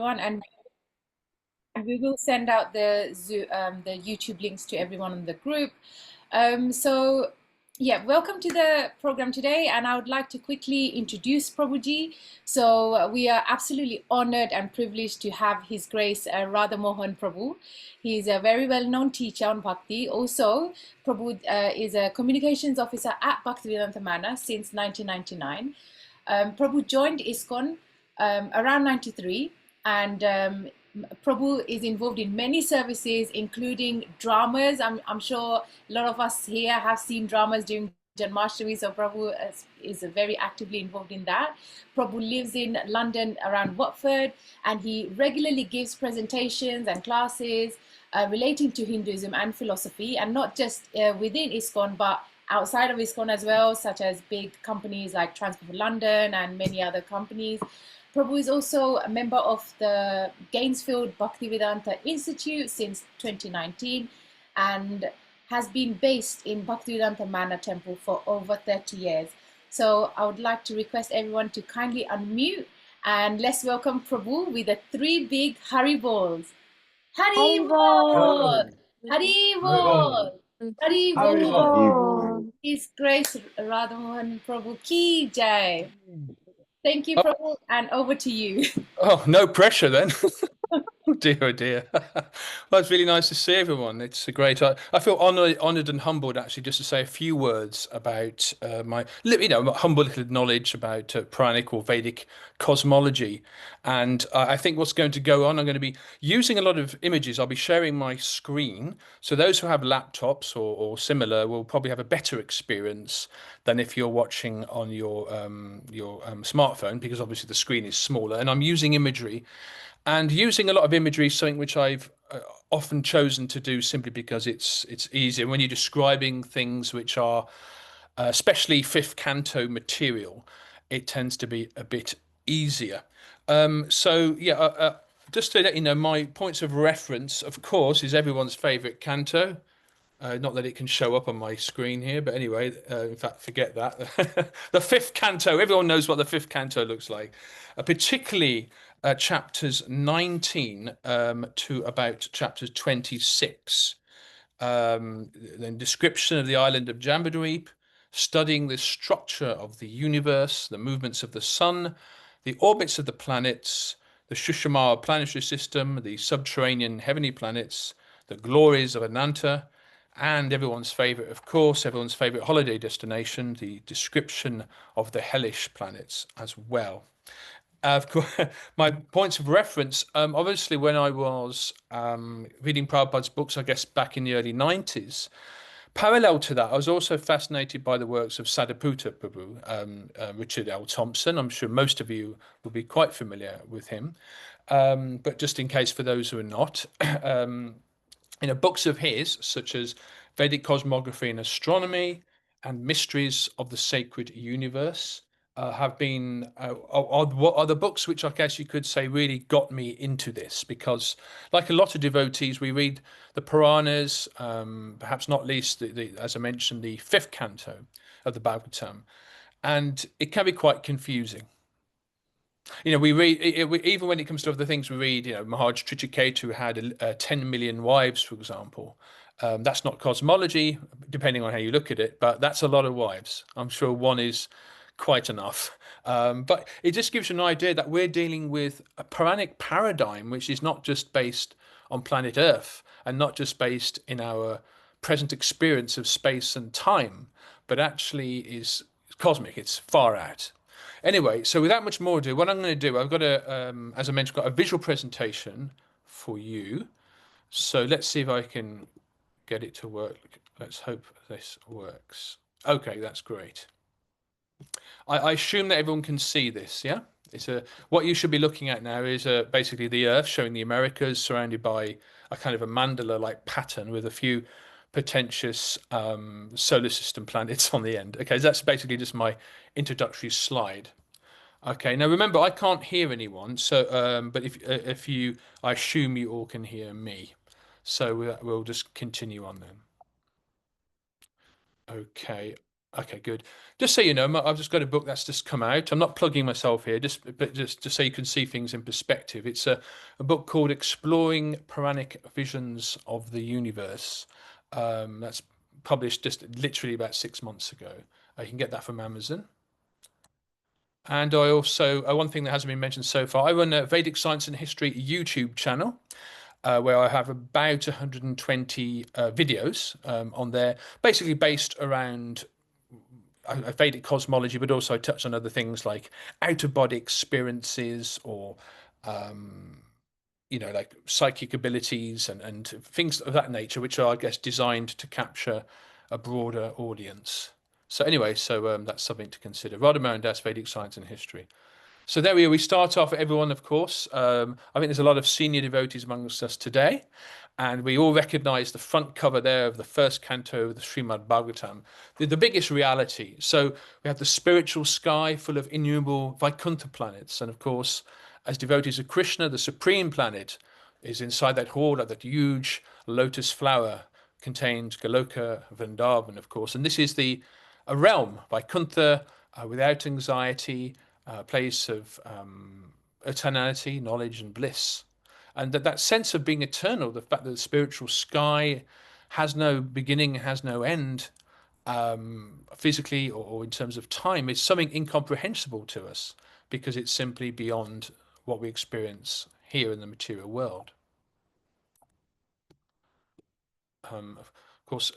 everyone, and we will send out the YouTube links to everyone in the group. So yeah, welcome to the program today, and I would like to quickly introduce Prabhuji. So we are absolutely honored and privileged to have His Grace Radha Mohan Prabhu. He is a very well-known teacher on Bhakti. Also, Prabhu is a communications officer at Bhaktivedanta Mana since 1999. Prabhu joined ISKCON around 93, and Prabhu is involved in many services, including dramas. I'm sure a lot of us here have seen dramas during Janmashtami, so Prabhu is very actively involved in that. Prabhu lives in London around Watford, and he regularly gives presentations and classes relating to Hinduism and philosophy, and not just within ISKCON, but outside of ISKCON as well, such as big companies like Transport for London and many other companies. Prabhu is also a member of the Gainesfield Bhaktivedanta Institute since 2019 and has been based in Bhaktivedanta Mana Temple for over 30 years. So I would like to request everyone to kindly unmute, and let's welcome Prabhu with the three big Haribols. Haribol! Haribol! Haribol! His Grace Radhamohan Prabhu Ki Jai. Thank you, Prabhu, and over to you. Oh, no pressure then. Oh dear, oh dear. Well, it's really nice to see everyone. It's a great. I feel honoured and humbled actually just to say a few words about my, humble little knowledge about Puranic or Vedic cosmology. And I think what's going to go on, I'm going to be using a lot of images. I'll be sharing my screen, so those who have laptops or similar will probably have a better experience than if you're watching on your smartphone, because obviously the screen is smaller. And I'm using imagery. And using a lot of imagery is something which I've often chosen to do simply because it's easier when you're describing things which are especially fifth canto material. It tends to be a bit easier. Just to let you know, my points of reference, of course, is everyone's favorite canto. Not that it can show up on my screen here, but anyway, in fact, forget that. The fifth canto, everyone knows what the fifth canto looks like, particularly chapters 19 to about chapters 26. Then description of the island of Jambudweep, studying the structure of the universe, the movements of the sun, the orbits of the planets, the Shushama planetary system, the subterranean heavenly planets, the glories of Ananta, and everyone's favorite, of course, everyone's favorite holiday destination, the description of the hellish planets as well. Of course, my points of reference, obviously, when I was reading Prabhupada's books, I guess back in the early 90s, parallel to that, I was also fascinated by the works of Sadhaputta Prabhu, Richard L. Thompson. I'm sure most of you will be quite familiar with him. But just in case for those who are not, books of his, such as Vedic Cosmography and Astronomy and Mysteries of the Sacred Universe, have been are the books which I guess you could say really got me into this, because like a lot of devotees, we read the Puranas, perhaps not least, as I mentioned, the fifth canto of the Bhagavatam, and it can be quite confusing. We read even when it comes to other things we read. Maharaj Trichiketu had 10 million wives, for example. That's not cosmology, depending on how you look at it, but that's a lot of wives. I'm sure one is quite enough. But it just gives you an idea that we're dealing with a Puranic paradigm, which is not just based on planet Earth and not just based in our present experience of space and time, but actually is cosmic. It's far out. Anyway, so without much more ado, what I'm going to do, I've got as I mentioned, got a visual presentation for you. So let's see if I can get it to work. Let's hope this works. Okay, that's great. I assume that everyone can see this, yeah? What you should be looking at now is basically the Earth showing the Americas surrounded by a kind of a mandala-like pattern with a few pretentious solar system planets on the end. Okay, so that's basically just my introductory slide. Okay, now remember, I can't hear anyone, so but if you, I assume you all can hear me. So we'll just continue on then. Okay, Okay, good. Just so you know, I've just got a book that's just come out. I'm not plugging myself here, just so you can see things in perspective. It's a book called Exploring Puranic Visions of the Universe. That's published just literally about 6 months ago. You can get that from Amazon. And I also, one thing that hasn't been mentioned so far, I run a Vedic Science and History YouTube channel. Where I have about 120 videos on there, basically based around Vedic cosmology, but also I touch on other things like out of body experiences or, like psychic abilities and things of that nature, which are, I guess, designed to capture a broader audience. So anyway, that's something to consider. Radha Mohandas, Vedic Science and History. So there we are. We start off, everyone, of course. I think there's a lot of senior devotees amongst us today, and we all recognize the front cover there of the first canto of the Srimad Bhagavatam, the biggest reality. So we have the spiritual sky full of innumerable Vaikuntha planets, and of course, as devotees of Krishna, the supreme planet is inside that hall, like that huge lotus flower contains Goloka, Vrindavan, of course, and this is a realm, Vaikuntha, without anxiety, a place of eternality, knowledge, and bliss. And that sense of being eternal, the fact that the spiritual sky has no beginning, has no end, physically or in terms of time, is something incomprehensible to us because it's simply beyond what we experience here in the material world. Of course,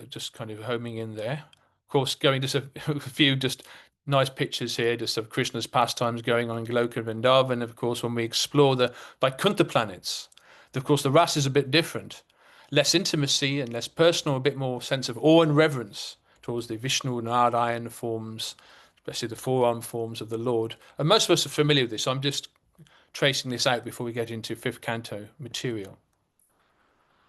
just kind of homing in there. Of course, going just a few just nice pictures here, just of Krishna's pastimes going on in Goloka Vrindavan. Of course, when we explore the Vaikuntha planets, of course, the rasa is a bit different, less intimacy and less personal, a bit more sense of awe and reverence towards the Vishnu and Narayan forms, especially the four-arm forms of the Lord. And most of us are familiar with this. I'm just tracing this out before we get into fifth canto material.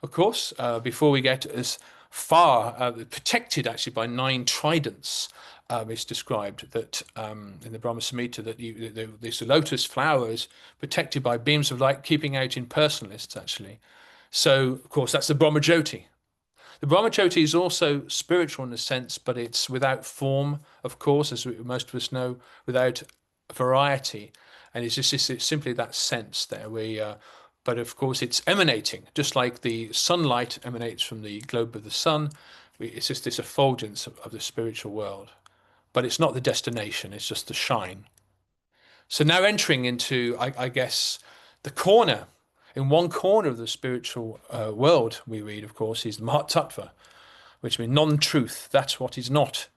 Of course, before we get as far, protected actually by 9 tridents, it's described that in the Brahma Samhita that this lotus flower is protected by beams of light, keeping out impersonalists actually. So, of course, that's the Brahma Jyoti. The Brahma Jyoti is also spiritual in a sense, but it's without form, of course, as most of us know, without variety. And it's simply that sense there. But of course, it's emanating, just like the sunlight emanates from the globe of the sun. It's just this effulgence of the spiritual world. But it's not the destination, it's just the shine. So now entering into, I guess, the corner. In one corner of the spiritual world, we read, of course, is Mahat Tattva, which means non-truth. That's what is not.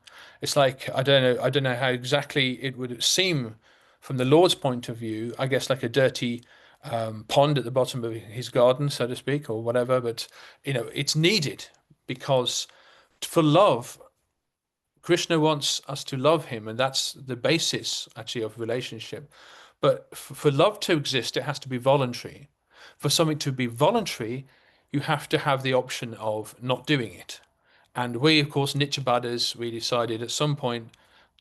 It's like I don't know how exactly it would seem from the Lord's point of view. I guess like a dirty pond at the bottom of his garden, so to speak, or whatever. But it's needed because for love, Krishna wants us to love him, and that's the basis actually of relationship. But for love to exist, it has to be voluntary. For something to be voluntary, you have to have the option of not doing it. And we, of course, Nityabadas, we decided at some point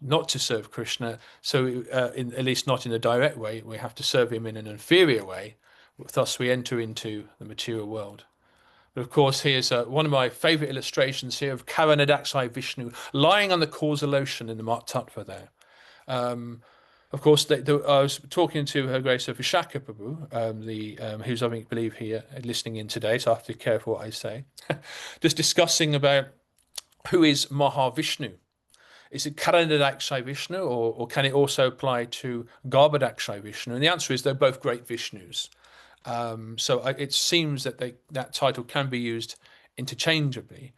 not to serve Krishna. So, at least not in a direct way, we have to serve him in an inferior way. Thus, we enter into the material world. But of course, here's one of my favorite illustrations here of Karanadaksai Vishnu lying on the causal ocean in the Mahat Tattva there. Of course, I was talking to Her Grace of Vishaka Prabhu, who's, I believe, here listening in today, so I have to be careful what I say. Just discussing about who is Mahavishnu. Is it Karanadaksai Vishnu, or can it also apply to Garbhadaksai Vishnu? And the answer is they're both great Vishnus. So it seems that that title can be used interchangeably.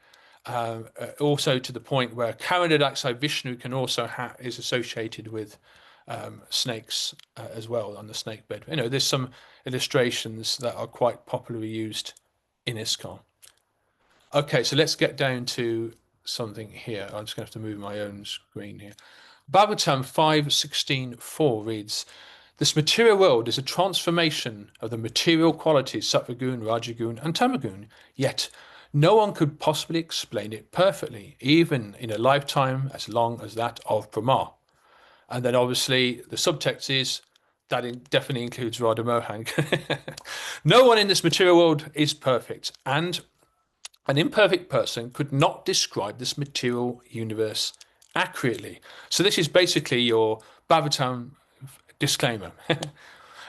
Also to the point where Karanadaksai Vishnu can also is associated with snakes as well on the snake bed. There's some illustrations that are quite popularly used in ISKCON. Okay, so let's get down to something here. I'm just going to have to move my own screen here. Bhagavatam 5.16.4 reads, "This material world is a transformation of the material qualities Sattvagun, Rajagun, and Tamagun. Yet no one could possibly explain it perfectly, even in a lifetime as long as that of Brahma." And then obviously the subtext is that it definitely includes Radha Mohan. No one in this material world is perfect, and an imperfect person could not describe this material universe accurately. So this is basically your Bhagavatam disclaimer.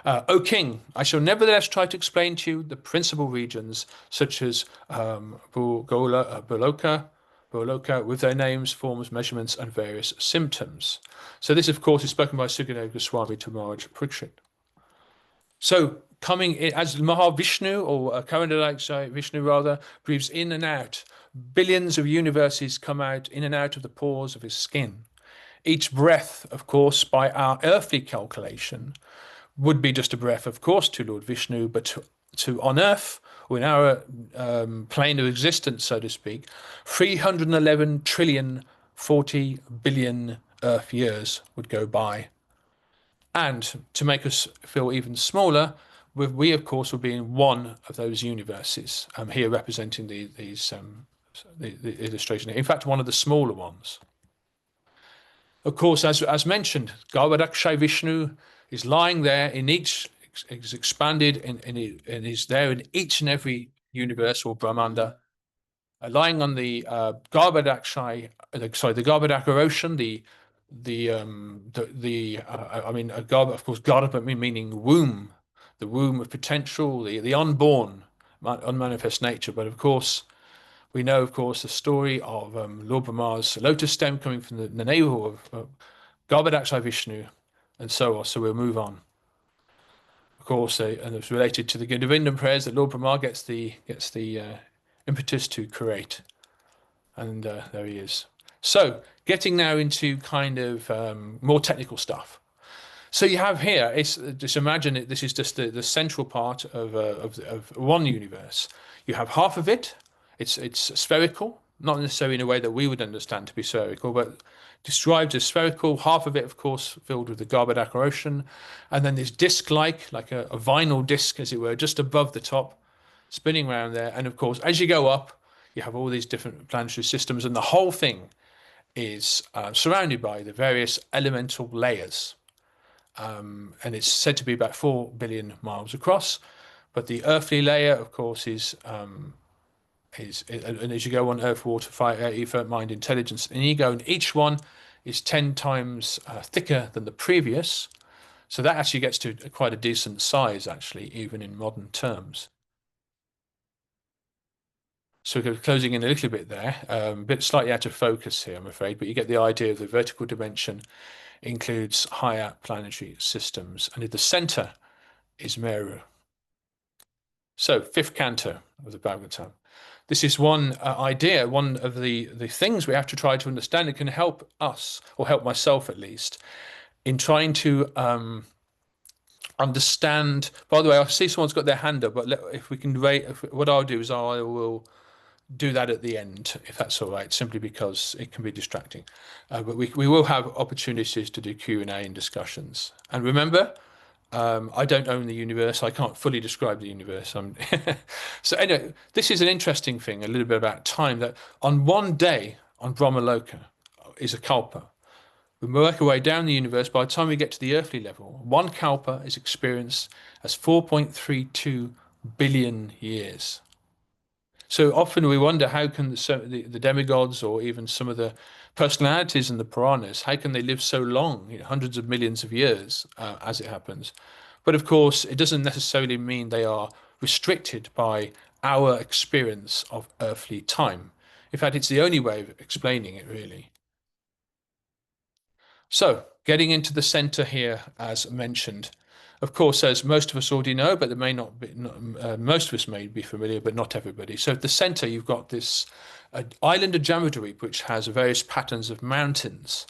O king, I shall nevertheless try to explain to you the principal regions, such as Boloka, with their names, forms, measurements, and various symptoms. So this, of course, is spoken by Sukadeva Goswami to Maharaj Parikshit. So coming in, as Mahavishnu, or Karandaksha Vishnu rather, breathes in and out, billions of universes come out in and out of the pores of his skin. Each breath, of course, by our earthly calculation, would be just a breath, of course, to Lord Vishnu, but to on Earth, or in our plane of existence, so to speak, 311 trillion 40 billion Earth years would go by. And to make us feel even smaller, we of course will be in one of those universes, here representing the illustration. In fact, one of the smaller ones. Of course, as mentioned, Garbhadakshay Vishnu is lying there in each, is expanded and is there in each and every universe or Brahmanda, lying on the Garbhadakshay, sorry, the Garbhadaka ocean, I mean, of course, Garbha meaning womb, the womb of potential, the unborn, unmanifest nature. But of course, we know, of course, the story of Lord Brahma's lotus stem coming from the navel of Garbhadakshay Vishnu, and so on. So we'll move on. Of course, and it's related to the Govindam prayers that Lord Brahma gets the impetus to create, and there he is. So, getting now into kind of more technical stuff. So you have here, just imagine it. This is just the central part of one universe. You have half of it. It's spherical, not necessarily in a way that we would understand to be spherical, but described as spherical. Half of it, of course, filled with the Garbhadaka ocean, and then this disc-like, like a vinyl disc, as it were, just above the top, spinning around there. And of course, as you go up, you have all these different planetary systems, and the whole thing is surrounded by the various elemental layers. And it's said to be about 4 billion miles across. But the earthly layer, of course, and as you go on earth, water, fire, ether, mind, intelligence, and ego, and each one is 10 times thicker than the previous. So that actually gets to quite a decent size, actually, even in modern terms. So we're closing in a little bit there, a bit slightly out of focus here, I'm afraid, but you get the idea of the vertical dimension includes higher planetary systems, and in the center is Meru. So, fifth canto of the Bhagavatam. This is one idea, one of the things we have to try to understand. It can help us, or help myself at least, in trying to understand. By the way, I see someone's got their hand up, but if we can wait, what I'll do is I will do that at the end, if that's all right, simply because it can be distracting. But we will have opportunities to do Q&A and discussions. And remember, I don't own the universe. I can't fully describe the universe. So anyway, this is an interesting thing, a little bit about time, that on one day on Brahmaloka is a kalpa. We work our way down the universe. By the time we get to the earthly level, one kalpa is experienced as 4.32 billion years. So often we wonder how can the demigods, or even some of the personalities in the Puranas, how can they live so long, hundreds of millions of years, as it happens. But of course, it doesn't necessarily mean they are restricted by our experience of earthly time. In fact, it's the only way of explaining it, really. So, getting into the center here, as mentioned, of course, as most of us already know, but there may not be, most of us may be familiar, but not everybody. So at the center, you've got this island of Jamudvip, which has various patterns of mountains.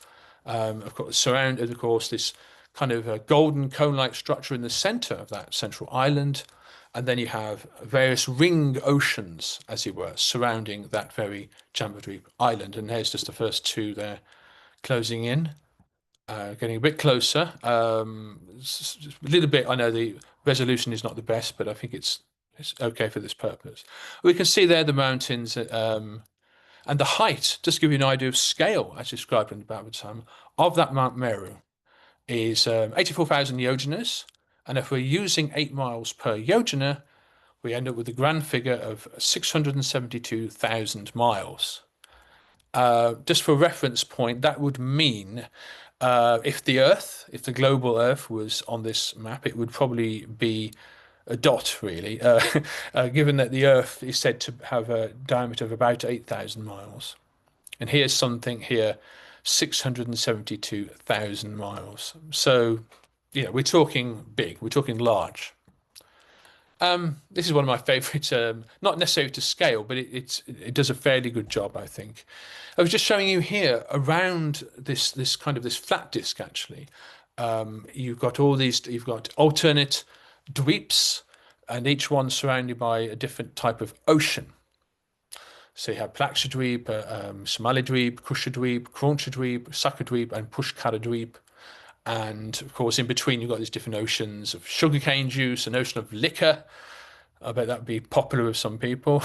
Of course, surrounded, of course, this kind of a golden cone-like structure in the center of that central island. And then you have various ring oceans, as it were, surrounding that very Jamudvip island. And here's just the first two there closing in. Getting a bit closer, a little bit. I know the resolution is not the best, but I think it's okay for this purpose. We can see there the mountains and the height. Just to give you an idea of scale, as described in the Bhagavatam, of that Mount Meru is 84,000 yojanas, and if we're using 8 miles per yojana, we end up with a grand figure of 672,000 miles. Just for reference point, that would mean if the Earth, if the global Earth was on this map, it would probably be a dot, really, given that the Earth is said to have a diameter of about 8,000 miles. And here's something here, 672,000 miles. So, we're talking big, we're talking large. This is one of my favourite, not necessarily to scale, but it does a fairly good job, I think. I was just showing you here around this kind of this flat disk actually. You've got alternate dweeps, and each one surrounded by a different type of ocean. So you have Plakshadweep, Somalidweep, Kushadweep, Kronchadweep, Sakadweep, and Pushkaradweep. And of course, in between, you've got these different oceans of sugarcane juice, an ocean of liquor. I bet that'd be popular with some people.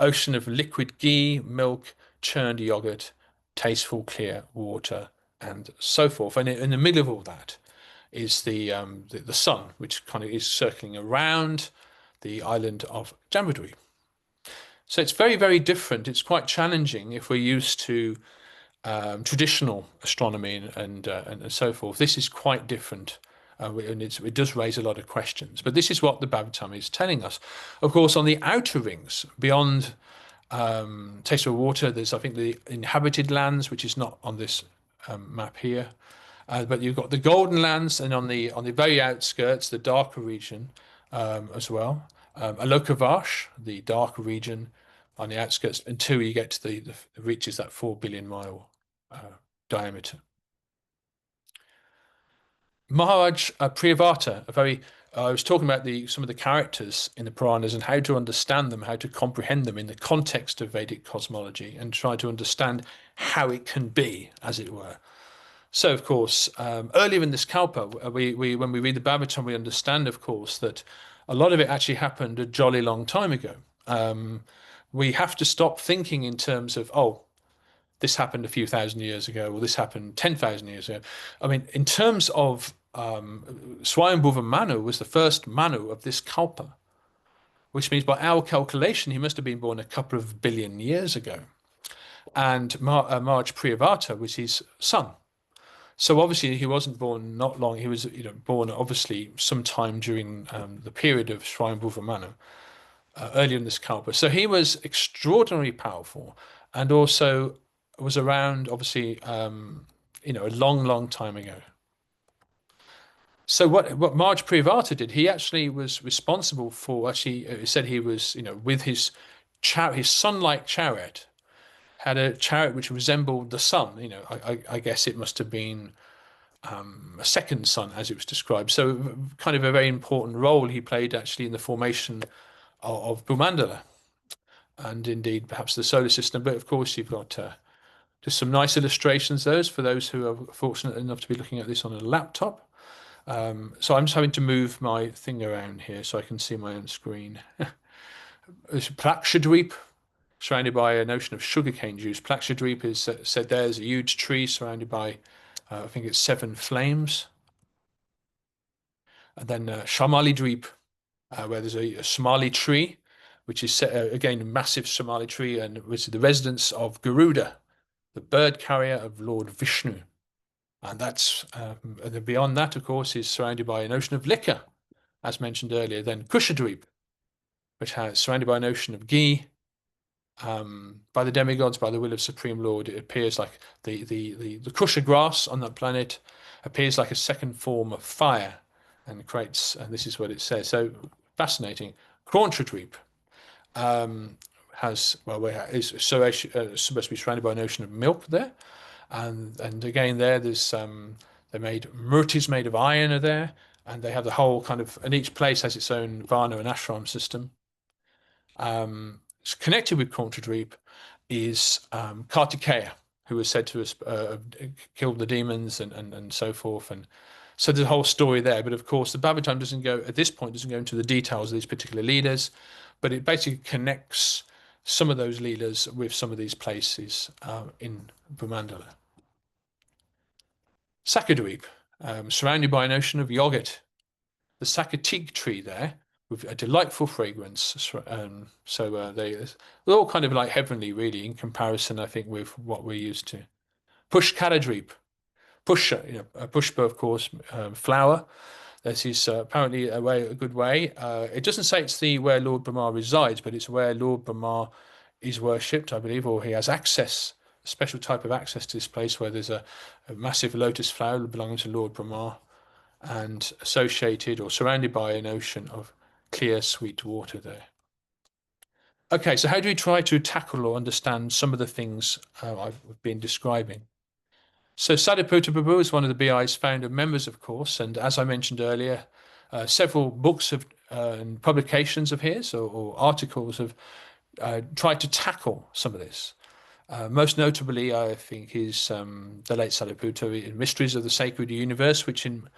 Ocean of liquid ghee, milk, churned yogurt, tasteful clear water, and so forth. And in the middle of all that is the sun, which kind of is circling around the island of Jambuddweep. So it's very, very different. It's quite challenging if we're used to traditional astronomy and so forth. This is quite different. And it does raise a lot of questions. But this is what the Babatam is telling us. Of course, on the outer rings, beyond Taste of Water, there's, I think, the inhabited lands, which is not on this map here. But you've got the Golden Lands, and on the very outskirts, the darker region as well. Alokavash, the darker region on the outskirts, until you get to the reaches that 4 billion mile diameter. Maharaj Priyavata, I was talking about some of the characters in the Puranas and how to understand them, how to comprehend them in the context of Vedic cosmology, and try to understand how it can be, as it were. So, of course, earlier in this Kalpa, when we read the Bhagavatam, we understand, of course, that a lot of it actually happened a jolly long time ago. We have to stop thinking in terms of, oh, this happened a few thousand years ago, or this happened 10,000 years ago. I mean, in terms of Swayambhuva Manu was the first Manu of this Kalpa, which means by our calculation, he must have been born a couple of billion years ago. And Maharaj Priyavata was his son. So obviously he wasn't born not long. He was, born obviously sometime during the period of Swayambhuva Manu, earlier in this Kalpa. So he was extraordinarily powerful, and also was around, obviously, a long, long time ago. So what Maharaj Priyavata did, he actually was responsible for. Actually, it said he was, with his sun-like chariot, had a chariot which resembled the sun. I guess it must have been a second sun, as it was described. So, kind of a very important role he played actually in the formation of Bhumandala, and indeed perhaps the solar system. But of course, you've got just some nice illustrations. For those who are fortunate enough to be looking at this on a laptop. So I'm just having to move my thing around here so I can see my own screen. Plakshadweep, surrounded by an ocean of sugarcane juice. Plakshadweep is said there's a huge tree surrounded by, I think it's 7 flames. And then Shamali Dweep, where there's a Somali tree, which is again a massive Somali tree, and which is the residence of Garuda, the bird carrier of Lord Vishnu. And that's and beyond that, of course, is surrounded by an ocean of liquor, as mentioned earlier. Then Kushadweep, which has surrounded by an ocean of ghee. By the demigods, by the will of Supreme Lord, it appears like the Kusha grass on that planet appears like a second form of fire, and creates. And this is what it says. So fascinating. Kronchadweep is supposed to be surrounded by an ocean of milk there. And again there's they made murtis made of iron are there, and they have the whole kind of, and each place has its own varna and ashram system. Connected with Kronchadweep is Kartikeya, who was said to have killed the demons and so forth, and so there's a whole story there. But of course the Bhagavatam doesn't go into the details of these particular leaders, but it basically connects some of those leaders with some of these places in Bhumandala. Sakadweep, surrounded by an ocean of yogurt. The Sakatik tree there with a delightful fragrance. They're all kind of like heavenly, really, in comparison, I think, with what we're used to. Push Karadreep, a pushpa, of course, flower. This is apparently a good way. It doesn't say it's the where Lord Brahma resides, but it's where Lord Brahma is worshipped, I believe, or he has access, a special type of access to this place where there's a massive lotus flower belonging to Lord Brahma and associated or surrounded by an ocean of clear, sweet water there. Okay, so how do we try to tackle or understand some of the things I've been describing? So Sadhuputta Prabhu is one of the BI's founder members, of course, and as I mentioned earlier, several books and publications of his or articles have tried to tackle some of this. Most notably, I think, is the late Sadhuputta in Mysteries of the Sacred Universe, which in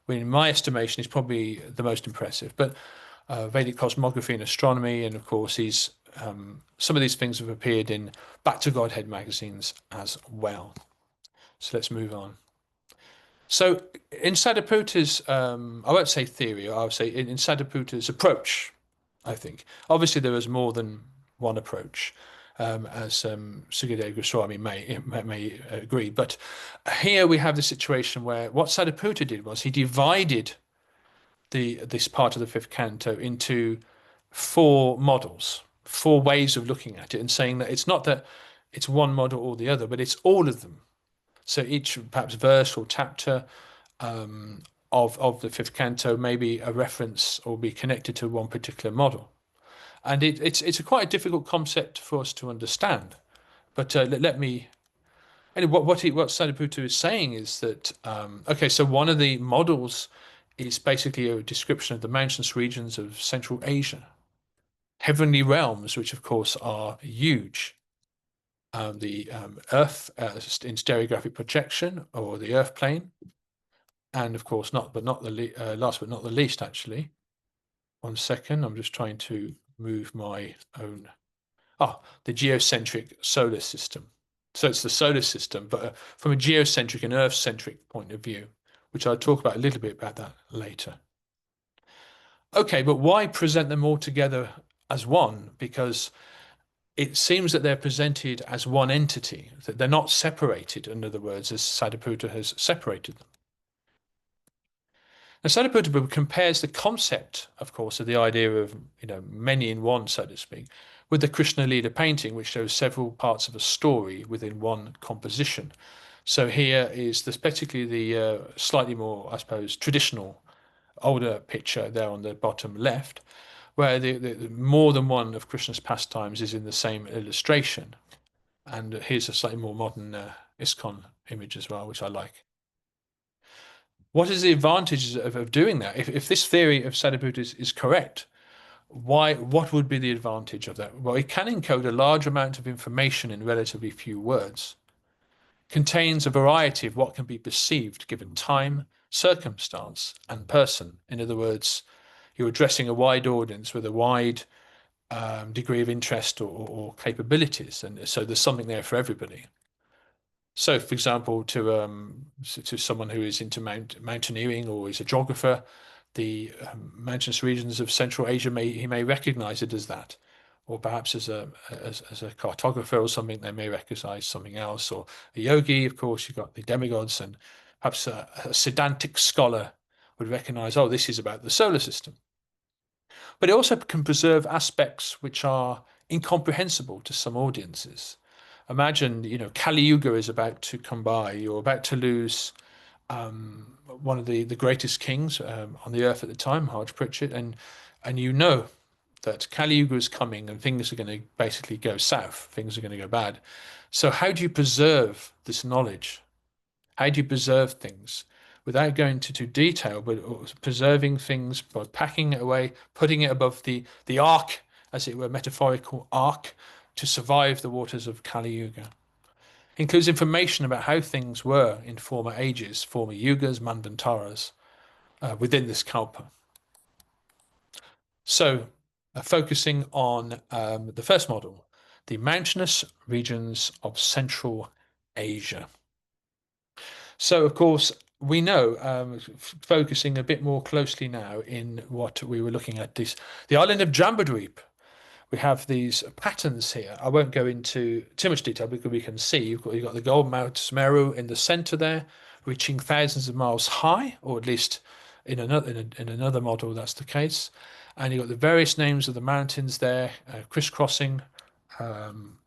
my estimation is probably the most impressive. But Vedic Cosmography and Astronomy, and of course, some of these things have appeared in Back to Godhead magazines as well. So let's move on. So in Sadhuputta's, I won't say theory, I would say in Sadhuputta's approach, I think. Obviously, there was more than one approach, as Sukadeva Goswami may agree. But here we have the situation where what Sadhuputta did was he divided this part of the fifth canto into four models, four ways of looking at it, and saying that it's not that it's one model or the other, but it's all of them. So each perhaps verse or chapter of the fifth canto may be a reference or be connected to one particular model. And it's a quite a difficult concept for us to understand. But let me. Anyway, what Sadhuputta is saying is that okay, so one of the models is basically a description of the mountainous regions of Central Asia, heavenly realms, which of course are huge. The Earth in stereographic projection, or the Earth plane, and of course last but not the least, actually. 1 second, I'm just trying to move my own. The geocentric solar system. So it's the solar system, but from a geocentric and Earth-centric point of view, which I'll talk about a little bit about that later. Okay, but why present them all together as one? Because it seems that they're presented as one entity, that they're not separated, in other words, as Sadhuputta has separated them. Now, Sadhuputta compares the concept, of course, of the idea of many in one, so to speak, with the Krishna Lila painting, which shows several parts of a story within one composition. So here is particularly the slightly more, I suppose, traditional, older picture there on the bottom left, where the more than one of Krishna's pastimes is in the same illustration. And here's a slightly more modern ISKCON image as well, which I like. What is the advantages of doing that? If this theory of Sadhuputta is correct, what would be the advantage of that? Well, it can encode a large amount of information in relatively few words, contains a variety of what can be perceived given time, circumstance, and person. In other words, you're addressing a wide audience with a wide degree of interest or capabilities, and so there's something there for everybody. So, for example, to someone who is into mountaineering or is a geographer, the mountainous regions of Central Asia he may recognize it as that, or perhaps as a cartographer or something, they may recognize something else. Or a yogi, of course, you've got the demigods, and perhaps a Siddhantic scholar would recognize, oh, this is about the solar system. But it also can preserve aspects which are incomprehensible to some audiences. Imagine, Kali Yuga is about to come by. You're about to lose one of the greatest kings on the earth at the time, Maharaj Pritchett, and you know that Kali Yuga is coming and things are going to basically go south. Things are going to go bad. So how do you preserve this knowledge? How do you preserve things without going into detail, but preserving things by packing it away, putting it above the ark, as it were, metaphorical ark, to survive the waters of Kali Yuga? Includes information about how things were in former ages, former yugas, manvantaras, within this kalpa. So, focusing on the first model, the mountainous regions of Central Asia. So, of course, we know, focusing a bit more closely now in what we were looking at, this the island of Jambudweep. We have these patterns here. I won't go into too much detail because we can see you've got the Gold Mount Meru in the center there, reaching thousands of miles high, or at least in another model that's the case. And you've got the various names of the mountains there, crisscrossing, kind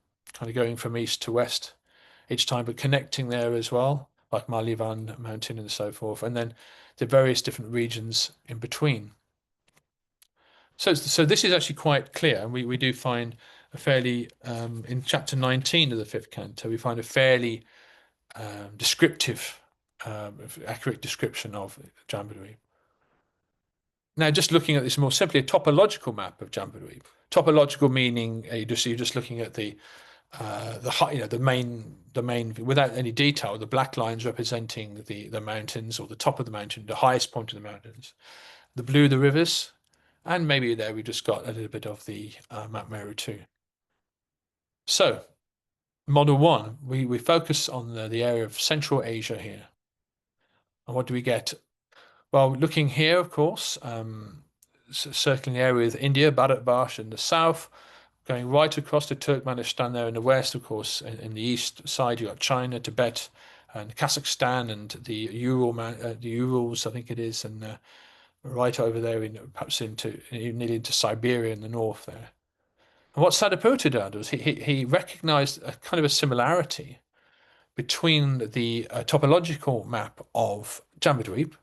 of going from east to west each time, but connecting there as well, like Malivan Mountain and so forth, and then the various different regions in between. So this is actually quite clear, and we do find a fairly in chapter 19 of the fifth canto, we find a fairly descriptive, accurate description of Jamboree. Now, just looking at this more simply, a topological map of Jamboree. Topological meaning you're just looking at the main without any detail. The black lines representing the mountains, or the top of the mountain, the highest point of the mountains. The blue, the rivers, and maybe there we just got a little bit of the Mount Meru too. So, model one, we focus on the area of Central Asia here. And what do we get? Well, looking here, of course, circling the area with India, Bharatbash in the south, going right across to Turkmenistan there in the west, of course, in the east side, you've got China, Tibet, and Kazakhstan, and the Urals, I think it is, and right over there, perhaps nearly into Siberia in the north there. And what Sadaputa does, he recognized a kind of a similarity between the topological map of Jambudweep,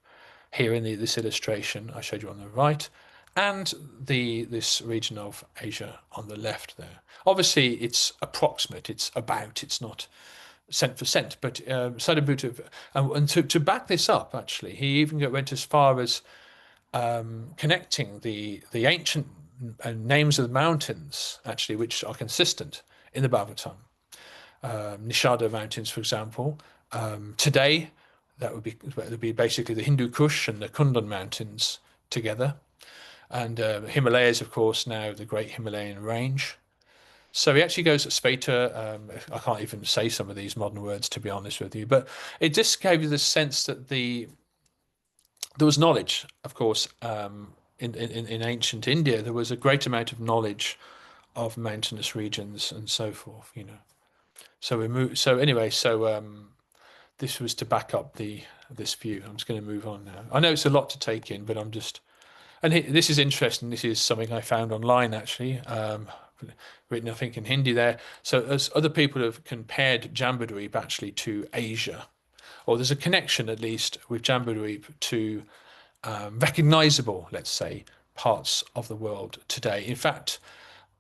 here in this illustration I showed you on the right, and this region of Asia on the left there. Obviously, it's approximate, it's not cent for cent, but Sadaputa, and to back this up, actually, he even went as far as connecting the ancient names of the mountains, actually, which are consistent in the Bhagavatam. Nishada Mountains, for example. Today, that would be basically the Hindu Kush and the Kundan Mountains together. And Himalayas, of course, now the Great Himalayan Range. So he actually goes at Sveta. I can't even say some of these modern words, to be honest with you, but it just gave you the sense that there was knowledge, of course, in ancient India. There was a great amount of knowledge of mountainous regions and so forth, you know. So we move. So anyway, this was to back up this view. I'm just going to move on now. I know it's a lot to take in, but I'm just. And this is interesting. This is something I found online actually, written I think in Hindi there. So as other people have compared Jambudweep actually to Asia, or there's a connection at least with Jambudweep to recognizable, let's say, parts of the world today. In fact,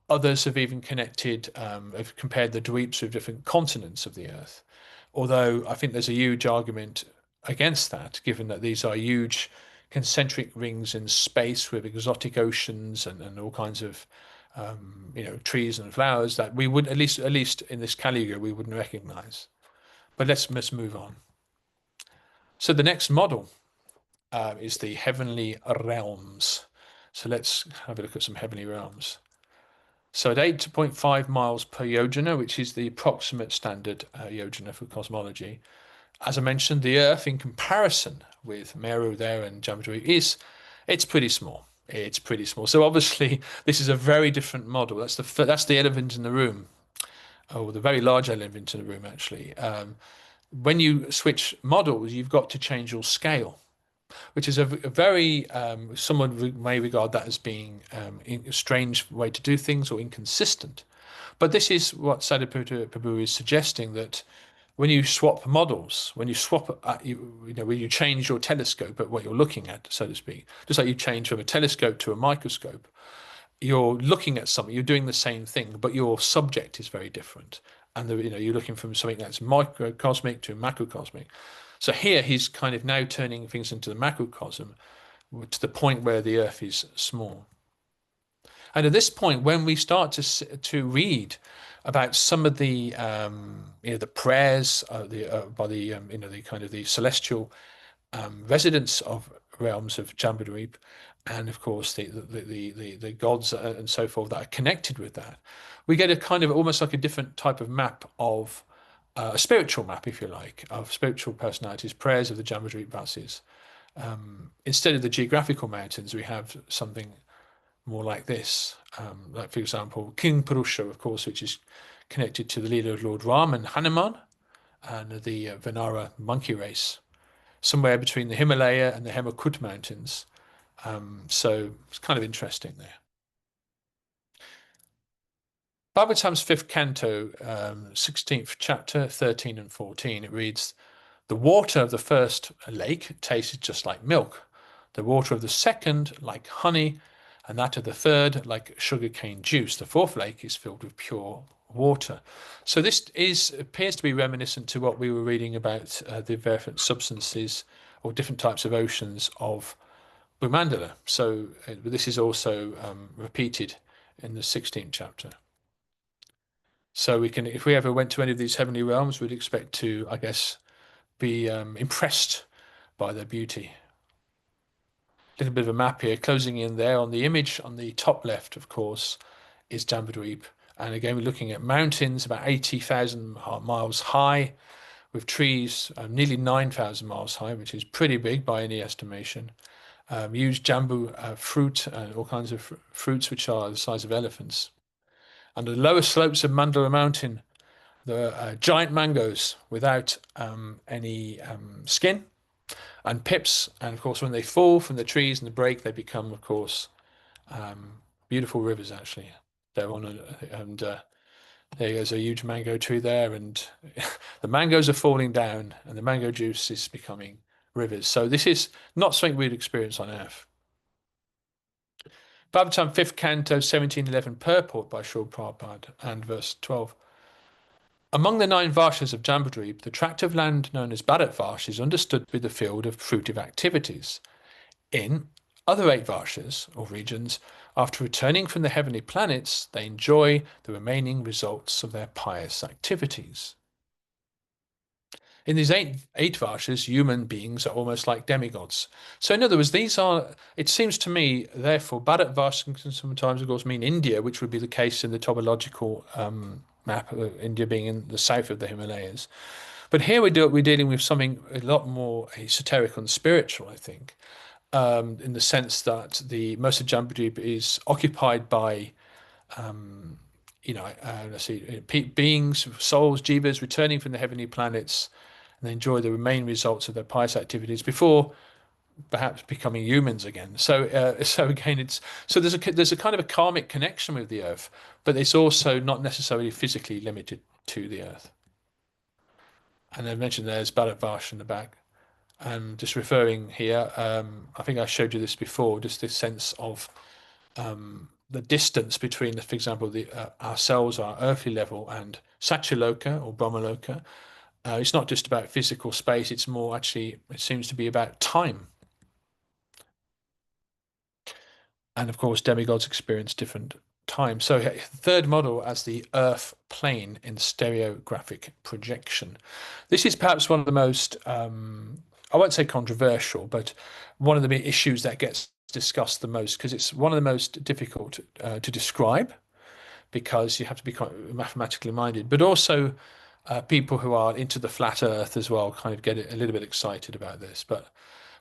others have even have compared the dweeps with different continents of the Earth. Although I think there's a huge argument against that, given that these are huge concentric rings in space with exotic oceans and all kinds of trees and flowers that we would at least in this Kali Yuga we wouldn't recognize. But let's move on. So the next model is the heavenly realms. So let's have a look at some heavenly realms. So at 8.5 miles per yojana, which is the approximate standard yojana for cosmology, as I mentioned, the Earth, in comparison with Meru there and Jambudweep, it's pretty small. It's pretty small. So obviously, this is a very different model. That's the elephant in the room, or the very large elephant in the room, actually. When you switch models, you've got to change your scale, which is a very someone may regard that as being a strange way to do things or inconsistent. But this is what Sadaputa Prabhu is suggesting, that when you swap models, when you when you change your telescope at what you're looking at, so to speak, just like you change from a telescope to a microscope, you're looking at something, you're doing the same thing, but your subject is very different. And you're looking from something that's microcosmic to macrocosmic. So here he's kind of now turning things into the macrocosm to the point where the Earth is small. And at this point, when we start to read about some of the the prayers by the kind of the celestial residents of realms of Jambudweep, and of course the gods and so forth that are connected with that, we get a kind of almost like a different type of map of a spiritual map, if you like, of spiritual personalities, prayers of the Jambudreep Vasis. Instead of the geographical mountains, we have something more like this. Like, for example, King Purusha, of course, which is connected to the leader of Lord Ram and Hanuman, and the Vanara monkey race, somewhere between the Himalaya and the Hemakut Mountains. So it's kind of interesting there. Bhagavatam's fifth canto, 16th chapter, 13 and 14, it reads, "The water of the first lake tasted just like milk, the water of the second like honey, and that of the third like sugarcane juice. The fourth lake is filled with pure water." So this appears to be reminiscent to what we were reading about the different substances or different types of oceans of Bhumandala. So this is also repeated in the 16th chapter. So we can, if we ever went to any of these heavenly realms, we'd expect to, I guess, be impressed by their beauty. A little bit of a map here, closing in there on the image on the top left, of course, is Jambudweep. And again, we're looking at mountains about 80,000 miles high, with trees nearly 9,000 miles high, which is pretty big by any estimation. Huge jambu fruit and all kinds of fruits which are the size of elephants. And the lower slopes of Mandala Mountain, the giant mangoes without any skin and pips. And of course, when they fall from the trees and the break, they become, of course, beautiful rivers. Actually, they're on and there's a huge mango tree there, and the mangoes are falling down, and the mango juice is becoming rivers. So this is not something we'd experience on Earth. Bhagavatam 5th Canto 1711 purport by Srila Prabhupada and verse 12. Among the 9 varshas of Jambudweep, the tract of land known as Bharatvarsh is understood to be the field of fruitive activities. In other 8 varshas, or regions, after returning from the heavenly planets, they enjoy the remaining results of their pious activities. In these eight varshas, human beings are almost like demigods. So in other words, these are, it seems to me, therefore, Bharatvarsh can sometimes, of course, mean India, which would be the case in the topological map of India being in the south of the Himalayas. But here we're dealing with something a lot more esoteric and spiritual, I think, in the sense that the most of Jambudweep is occupied by let's see, beings, souls, jivas returning from the heavenly planets, and they enjoy the remaining results of their pious activities before perhaps becoming humans again. So again, there's a kind of a karmic connection with the earth, but it's also not necessarily physically limited to the earth. And I mentioned there's Bharatvarsh in the back. And just referring here, I think I showed you this before, just this sense of the distance between, for example, ourselves, our earthly level, and Satyaloka or Brahmaloka. It's not just about physical space, it's more actually, it seems to be about time. And of course, demigods experience different time. So, third model as the Earth plane in stereographic projection. This is perhaps one of the most, I won't say controversial, but one of the big issues that gets discussed the most because it's one of the most difficult to describe because you have to be quite mathematically minded, but also people who are into the flat Earth as well kind of get a little bit excited about this. But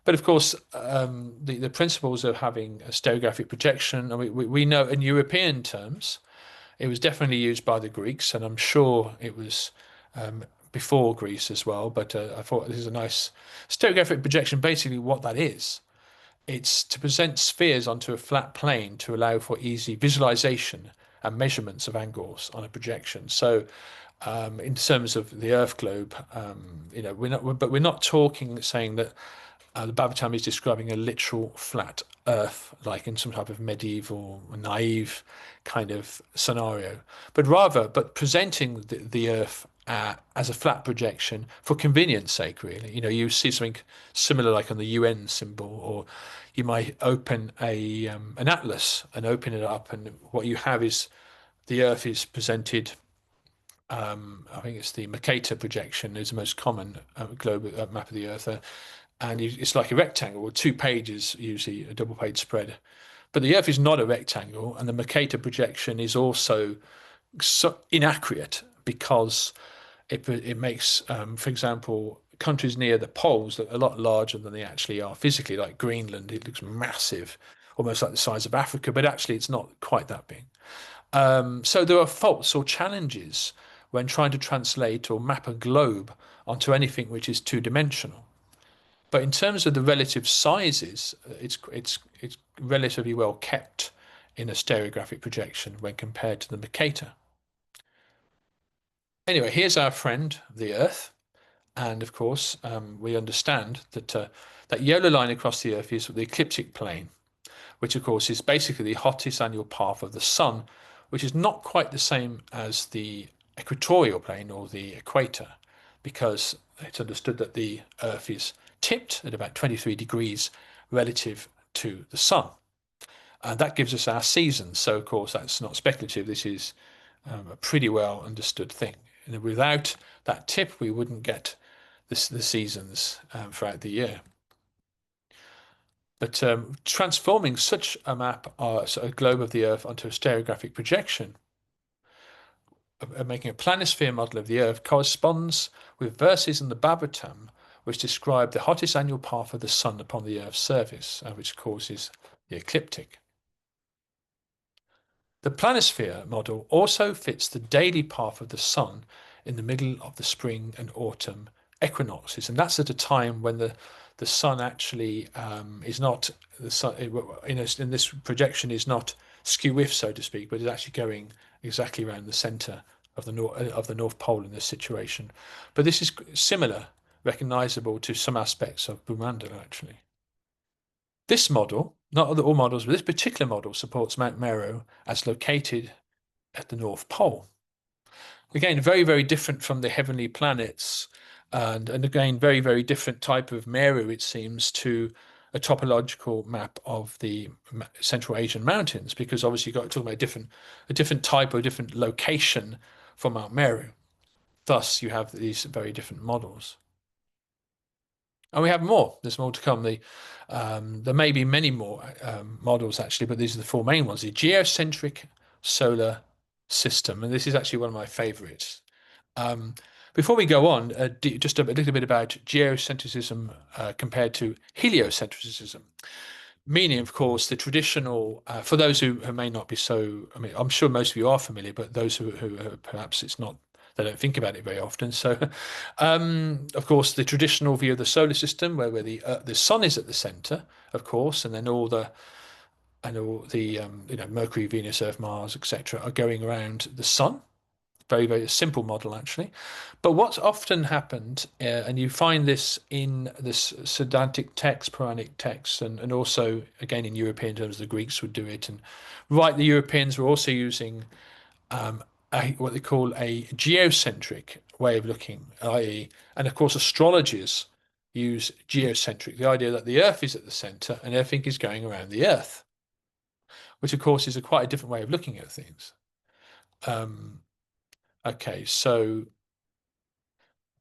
of course, the principles of having a stereographic projection, and we know in European terms, it was definitely used by the Greeks, and I'm sure it was before Greece as well. But I thought this is a nice stereographic projection. Basically, what that is, it's to present spheres onto a flat plane to allow for easy visualization and measurements of angles on a projection. So, in terms of the Earth globe, we're not talking saying that the Bhagavatam is describing a literal flat Earth, like in some type of medieval, naive kind of scenario, but presenting the Earth as a flat projection for convenience sake, really. You see something similar like on the UN symbol, or you might open an atlas and open it up, and what you have is the Earth is presented. I think it's the Mercator projection is the most common global map of the Earth, and it's like a rectangle with 2 pages, usually a double page spread. But the Earth is not a rectangle, and the Mercator projection is also so inaccurate because it makes, for example, countries near the poles look a lot larger than they actually are physically. Like Greenland, it looks massive, almost like the size of Africa, but actually it's not quite that big. So there are faults or challenges when trying to translate or map a globe onto anything which is two-dimensional. But in terms of the relative sizes, it's relatively well kept in a stereographic projection when compared to the Mercator. Anyway, here's our friend, the Earth. And of course, we understand that that yellow line across the Earth is the ecliptic plane, which of course is basically the hottest annual path of the Sun, which is not quite the same as the equatorial plane or the equator, because it's understood that the Earth is tipped at about 23 degrees relative to the Sun. And that gives us our seasons. So, of course, that's not speculative. This is a pretty well understood thing. And without that tip, we wouldn't get the seasons throughout the year. But transforming such a map, so a globe of the Earth, onto a stereographic projection, making a planisphere model of the Earth, corresponds with verses in the Bhagavatam which describe the hottest annual path of the Sun upon the Earth's surface, which causes the ecliptic. The planisphere model also fits the daily path of the Sun in the middle of the spring and autumn equinoxes, and that's at a time when the Sun actually is not the Sun in this projection is not skew with, so to speak, but is actually going exactly around the centre of the North Pole in this situation. But this is similar, recognisable to some aspects of Bhumandala actually. This model, not all models, but this particular model supports Mount Meru as located at the North Pole. Again, very, very different from the heavenly planets, and again, very, very different type of Meru, it seems, to a topological map of the Central Asian mountains, because obviously you've got to talk about a different type or different location for Mount Meru. Thus, you have these very different models. And we have more. There's more to come. There may be many more models actually, but these are the four main ones. The geocentric solar system, and this is actually one of my favorites. Um, Before we go on, just a little bit about geocentrism compared to heliocentrism. Meaning, of course, the traditional, for those who may not be so, I mean, I'm sure most of you are familiar, but those who perhaps it's not, they don't think about it very often. So, of course, the traditional view of the solar system, where the sun is at the center, of course, and then all the Mercury, Venus, Earth, Mars, etc., are going around the sun. Very, very simple model, actually. But what's often happened, and you find this in this Siddhantic text, Puranic texts, and also, again, in European terms, the Greeks would do it. And the Europeans were also using what they call a geocentric way of looking, i.e., and of course, astrologers use geocentric, the idea that the Earth is at the center and everything is going around the Earth, which, of course, is quite a different way of looking at things. Um, okay, so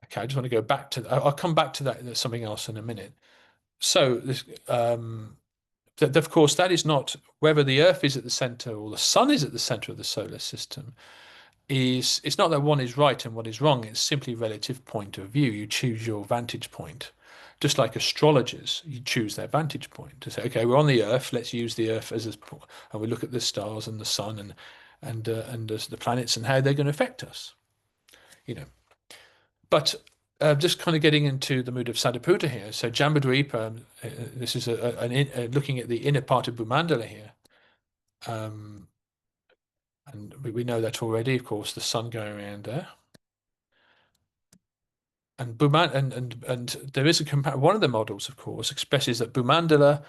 Okay, I just want to go back to I'll come back to that. There's something else in a minute. So this, of course, that is not whether the Earth is at the center or the Sun is at the center of the solar system. It's not that one is right and one is wrong. It's simply relative point of view. You choose your vantage point, just like astrologers. You choose their vantage point to say, okay, we're on the Earth. Let's use the Earth and we look at the stars and the Sun and the planets and how they're going to affect us. You know. But just kind of getting into the mood of Sadaputa here. So Jambudweep, this is looking at the inner part of Bhumandala here. And we know that already, of course, the sun going around there. And and there is one of the models, of course, expresses that Bhumandala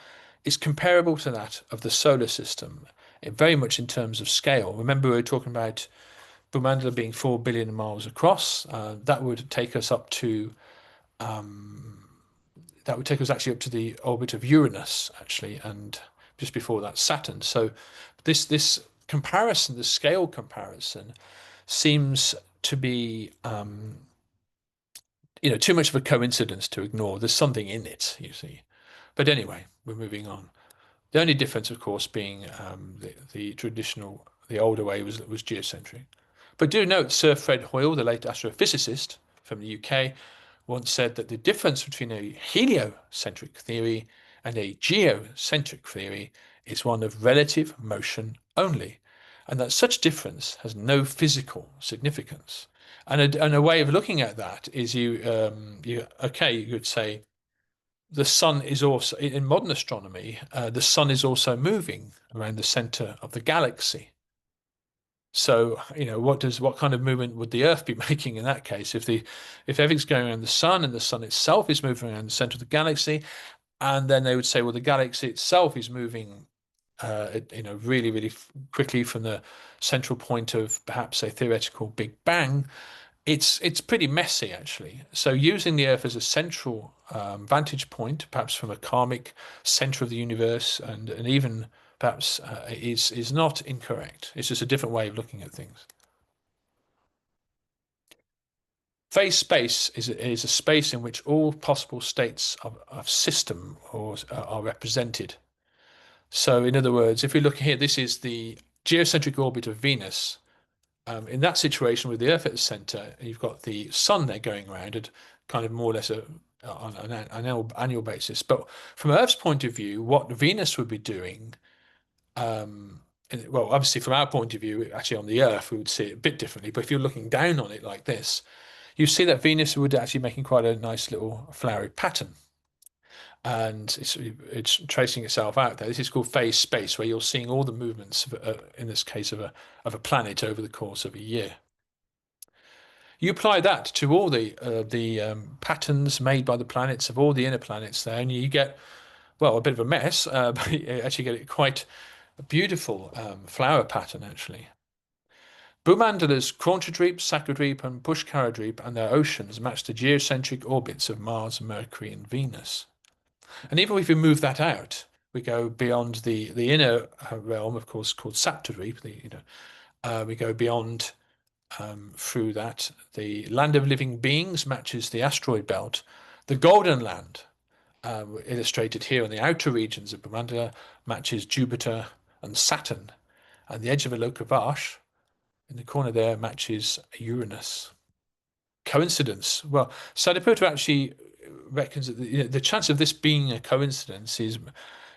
is comparable to that of the solar system, very much in terms of scale. Remember, we were talking about Bhumandala being 4 billion miles across. That would take us up to actually up to the orbit of Uranus, actually, and just before that Saturn. So this comparison, the scale comparison, seems to be too much of a coincidence to ignore. There's something in it, you see. But anyway, we're moving on. The only difference, of course, being the traditional, the older way was geocentric. But do note, Sir Fred Hoyle, the late astrophysicist from the UK, once said that the difference between a heliocentric theory and a geocentric theory is one of relative motion only, and that such difference has no physical significance. And a way of looking at that is you could say the sun is also, in modern astronomy, the sun is also moving around the center of the galaxy. So, what kind of movement would the Earth be making in that case? If everything's going around the sun and the sun itself is moving around the center of the galaxy, and then they would say, well, the galaxy itself is moving, really, really quickly from the central point of perhaps a theoretical Big Bang. It's pretty messy actually. So using the Earth as a central vantage point, perhaps from a karmic center of the universe, and even perhaps is not incorrect. It's just a different way of looking at things. Phase space is a space in which all possible states of system are represented. So in other words, if we look here, this is the geocentric orbit of Venus. In that situation with the Earth at the center, you've got the sun there going around at kind of more or less on an annual basis. But from Earth's point of view, what Venus would be doing, well, obviously from our point of view, actually on the Earth, we would see it a bit differently. But if you're looking down on it like this, you see that Venus would actually making quite a nice little flowery pattern. And it's tracing itself out there. This is called phase space, where you're seeing all the movements in this case of a planet over the course of a year. You apply that to all the patterns made by the planets of all the inner planets there, and you get, well, a bit of a mess, but you actually get quite a beautiful flower pattern actually. Bhumandala's Cronchadreep, Sacradreep, and Pushkaradreep and their oceans match the geocentric orbits of Mars, Mercury, and Venus. And even if we move that out, we go beyond the inner realm, of course, called Saptadweep. We go beyond through that. The land of living beings matches the asteroid belt. The Golden Land, illustrated here in the outer regions of Brahmanda, matches Jupiter and Saturn. And the edge of a Lokavash in the corner there matches Uranus. Coincidence? Well, Sariputta actually reckons that the chance of this being a coincidence is,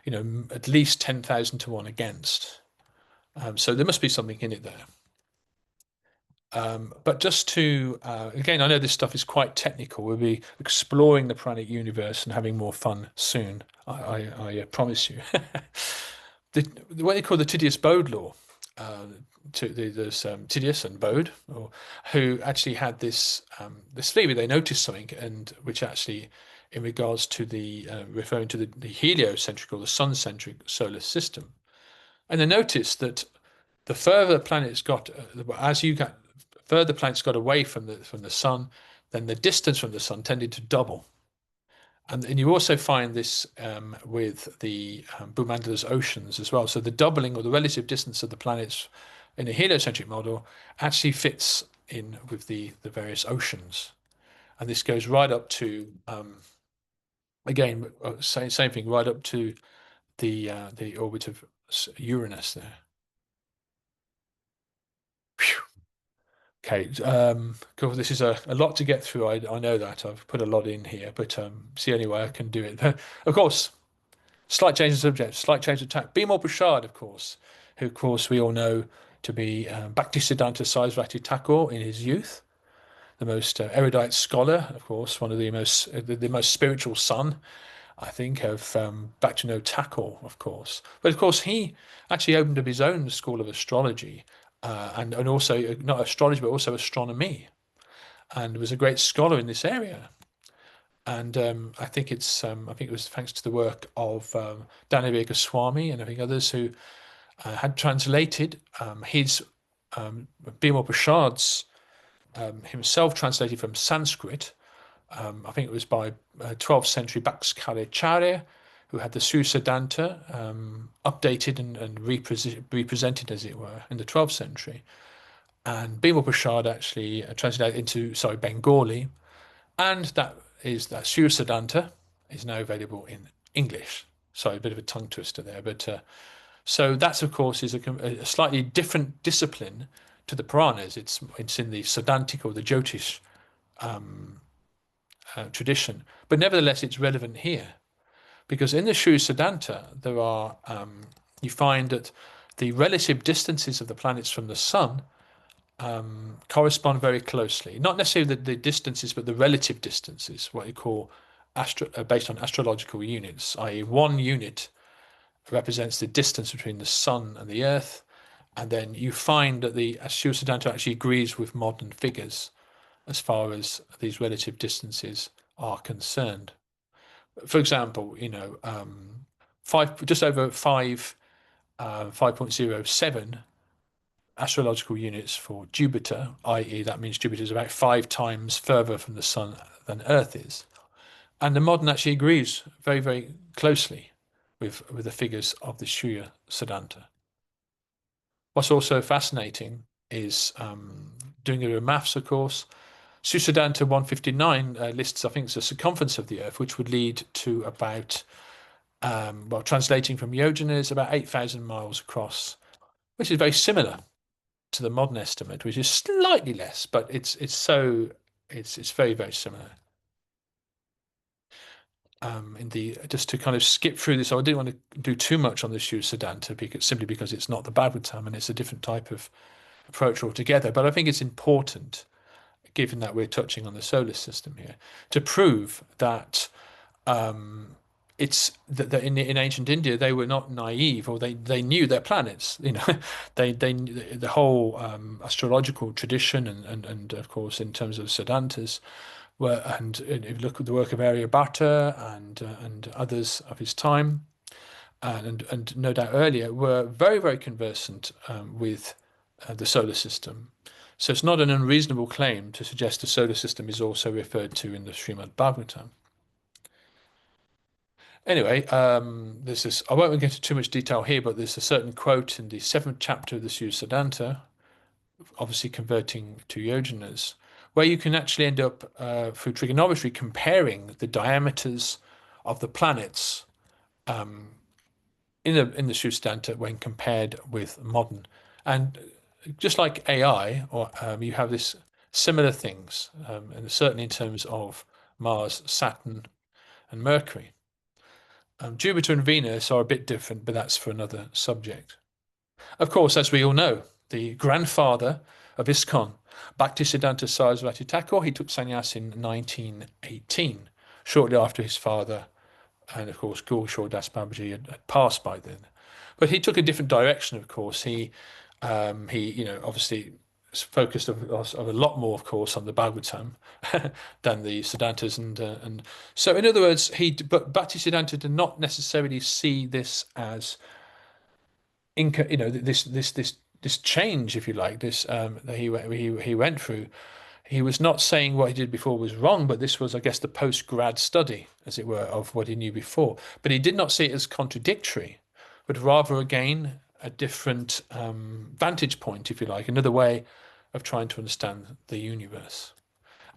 at least 10,000 to 1 against. So there must be something in it there. But just to, again, I know this stuff is quite technical. We'll be exploring the Puranic universe and having more fun soon. I promise you. What they call the Tidius Bode law. There's Tidius and Bode, who actually had this theory. They noticed something, and which actually, in regards to the referring to the heliocentric or the sun-centric solar system, and they noticed that the further planets got, as you got further planets got away from the sun, then the distance from the sun tended to double. And you also find this with the Bhumandala's oceans as well. So the doubling or the relative distance of the planets in a heliocentric model actually fits in with the various oceans. And this goes right up to, again, same thing, right up to the orbit of Uranus there. Whew. Okay, cool. This is a lot to get through. I know that I've put a lot in here, but it's the only way I can do it. Of course, slight change of subject, slight change of tack. Bhima Prasad, of course, who, of course, we all know to be Bhaktisiddhanta Sarasvati Thakur in his youth, the most erudite scholar, of course, one of the most spiritual son, I think, of Bhaktivinoda Thakur, of course. But of course, he actually opened up his own school of astrology, and also not astrology, but also astronomy, and was a great scholar in this area. And I think it was thanks to the work of Dhanavir Goswami and I think others who had translated his Bhima Prasad's himself translated from Sanskrit. I think it was by 12th century Bhaskara, who had the Susadanta updated and represented, as it were, in the 12th century. And Bhima Prasad actually translated into, Bengali, and that Susadanta is now available in English. Sorry, a bit of a tongue twister there, but so that, of course, is a slightly different discipline to the Puranas. It's in the Siddhantic or the Jyotish tradition, but nevertheless it's relevant here because in the Sri Siddhanta there are you find that the relative distances of the planets from the sun correspond very closely. Not necessarily the distances, but the relative distances, what you call based on astrological units, i.e., one unit represents the distance between the sun and the earth. And then you find that the Sri Siddhanta actually agrees with modern figures as far as these relative distances are concerned. For example, just over 5.07 astrological units for Jupiter, i.e., that means Jupiter is about 5 times further from the sun than Earth is. And the modern actually agrees very, very closely with the figures of the Surya Siddhanta. What's also fascinating is doing a bit of maths, of course. Surya Siddhanta 159 lists, I think, it's the circumference of the Earth, which would lead to about, well, translating from Diogenes, about 8,000 miles across, which is very similar to the modern estimate, which is slightly less, but it's very, very similar. Just to kind of skip through this, I didn't want to do too much on the Surya Siddhanta simply because it's not the Bhagavatam and it's a different type of approach altogether. But I think it's important, given that we're touching on the solar system here, to prove that it's that in ancient India they were not naive, or they knew their planets. The whole astrological tradition and of course in terms of Siddhantas were, and if you look at the work of Aryabhata and others of his time, and no doubt earlier, were very, very conversant with the solar system. So it's not an unreasonable claim to suggest the solar system is also referred to in the Srimad Bhagavatam. Anyway, there's this, I won't get into too much detail here, but there's a certain quote in the 7th chapter of the Surya Siddhanta, obviously converting to Diogenes, where you can actually end up through trigonometry comparing the diameters of the planets in the Surya Siddhanta when compared with modern. And just like AI, or you have this similar things, and certainly in terms of Mars, Saturn, and Mercury. Jupiter and Venus are a bit different, but that's for another subject. Of course, as we all know, the grandfather of ISKCON, Bhaktisiddhanta Sarasvati Thakur, he took sannyas in 1918, shortly after his father, and of course Gaur Das Babaji had passed by then. But he took a different direction, of course. He obviously focused a lot more, of course, on the Bhagavatam than the Siddhantas, and so in other words, but Bhaktisiddhanta did not necessarily see this as this change, if you like, this that he went through. He was not saying what he did before was wrong, but this was, I guess, the post-grad study, as it were, of what he knew before. But he did not see it as contradictory, but rather, again, a different vantage point, if you like, another way of trying to understand the universe.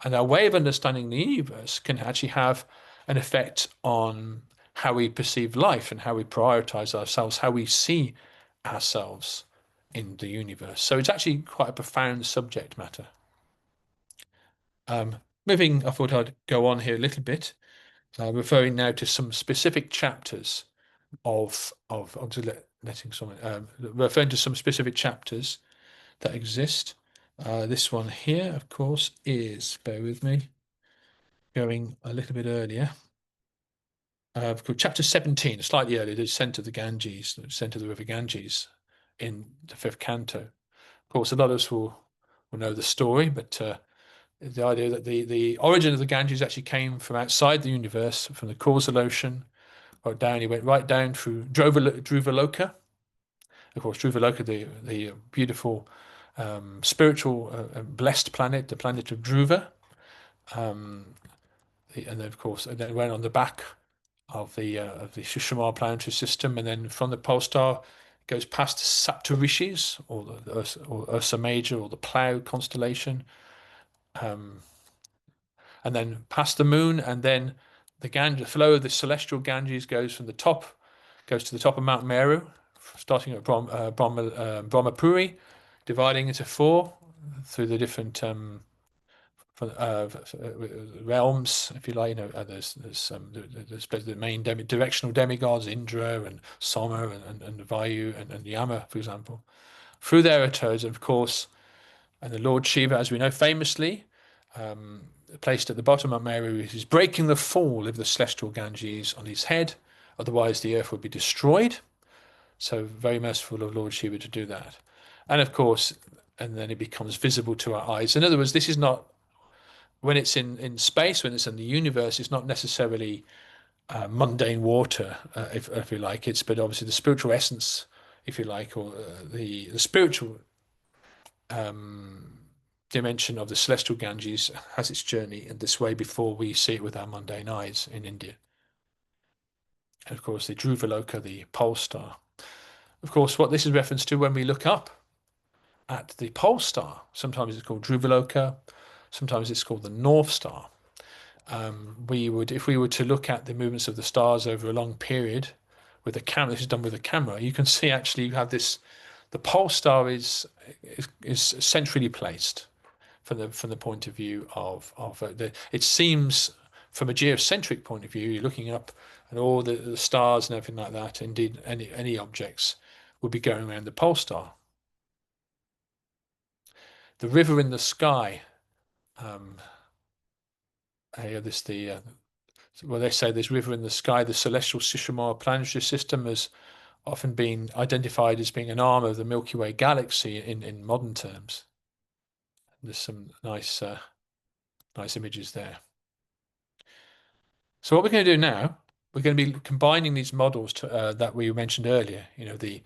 And our way of understanding the universe can actually have an effect on how we perceive life and how we prioritize ourselves, how we see ourselves in the universe. So it's actually quite a profound subject matter. I thought I'd go on here a little bit, referring now to some specific chapters referring to some specific chapters that exist. This one here, of course, is, bear with me, going a little bit earlier. Chapter 17, slightly earlier, the descent of the Ganges, the descent of the river Ganges in the 5th canto. Of course, a lot of us will know the story, but the idea that the origin of the Ganges actually came from outside the universe, from the causal ocean. He went right down through Dhruvaloka. Of course, Dhruvaloka, the beautiful spiritual blessed planet, the planet of Dhruva. And then, of course, and then went on the back of the Sushumar planetary system, and then from the pole star goes past Saptarishis, or Ursa Major, or the Plough constellation, and then past the moon, and then the flow of the celestial Ganges goes to the top of Mount Meru, starting at Brahmapuri, dividing into four through the different realms, if you like. There's the main directional demigods, Indra and Soma and Vayu and Yama, for example. Through their toes, of course, and the Lord Shiva, as we know, famously placed at the bottom of Meru, is breaking the fall of the celestial Ganges on his head. Otherwise, the earth would be destroyed. So very merciful of Lord Shiva to do that. And of course, and then it becomes visible to our eyes. In other words, this is not, when it's in space, when it's in the universe, it's not necessarily mundane water, if you like. But obviously the spiritual essence, if you like, or the spiritual dimension of the celestial Ganges has its journey in this way before we see it with our mundane eyes in India. And of course, the Dhruvaloka, the pole star. Of course, what this is reference to when we look up at the pole star, sometimes it's called Dhruvaloka, sometimes it's called the North Star. If we were to look at the movements of the stars over a long period with a camera, this is done with a camera, you can see actually you have this, the pole star is centrally placed from the point of view of it seems from a geocentric point of view, you're looking up and all the stars and everything like that, indeed any objects would be going around the pole star. The river in the sky, well, they say this river in the sky, the celestial Shishimura planetary system, has often been identified as being an arm of the Milky Way galaxy in modern terms. There's some nice images there. So what we're going to do now, we're going to be combining these models that we mentioned earlier. The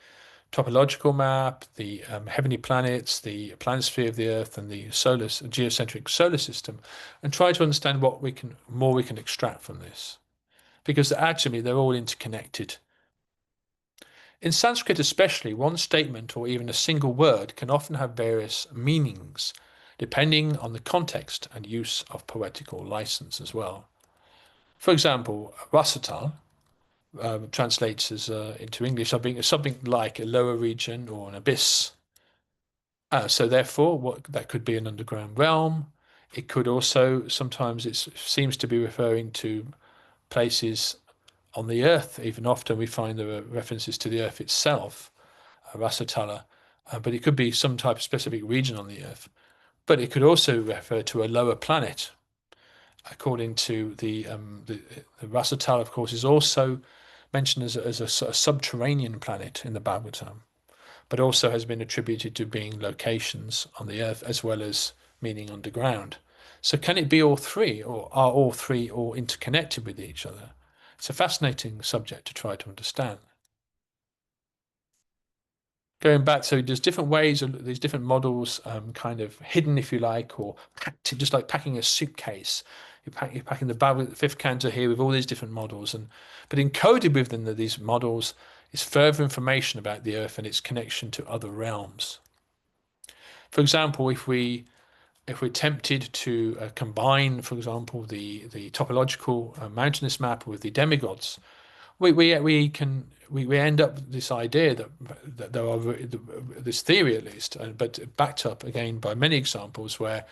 topological map, the heavenly planets, the planisphere of the Earth, and the geocentric solar system, and try to understand what we can extract from this, because actually they're all interconnected. In Sanskrit especially, one statement or even a single word can often have various meanings, depending on the context and use of poetical license as well. For example, Rasatal translates as into English something like a lower region or an abyss. So therefore, that could be an underground realm. It could also, sometimes it seems to be referring to places on the earth. Even often we find there are references to the earth itself, Rasatala, but it could be some type of specific region on the earth. But it could also refer to a lower planet. According to the Rasatala, of course, is also mentioned as a subterranean planet in the Bhagavatam, but also has been attributed to being locations on the earth as well as meaning underground. So can it be all three, or are all three all interconnected with each other? It's a fascinating subject to try to understand. Going back, so there's different ways of these different models kind of hidden, if you like, or packed, just like packing a suitcase. You're packing the fifth canto here with all these different models, but encoded within these models is further information about the Earth and its connection to other realms. For example, if we're tempted to combine, for example, the topological mountainous map with the demigods, we end up with this idea that there are this theory at least, but backed up again by many examples where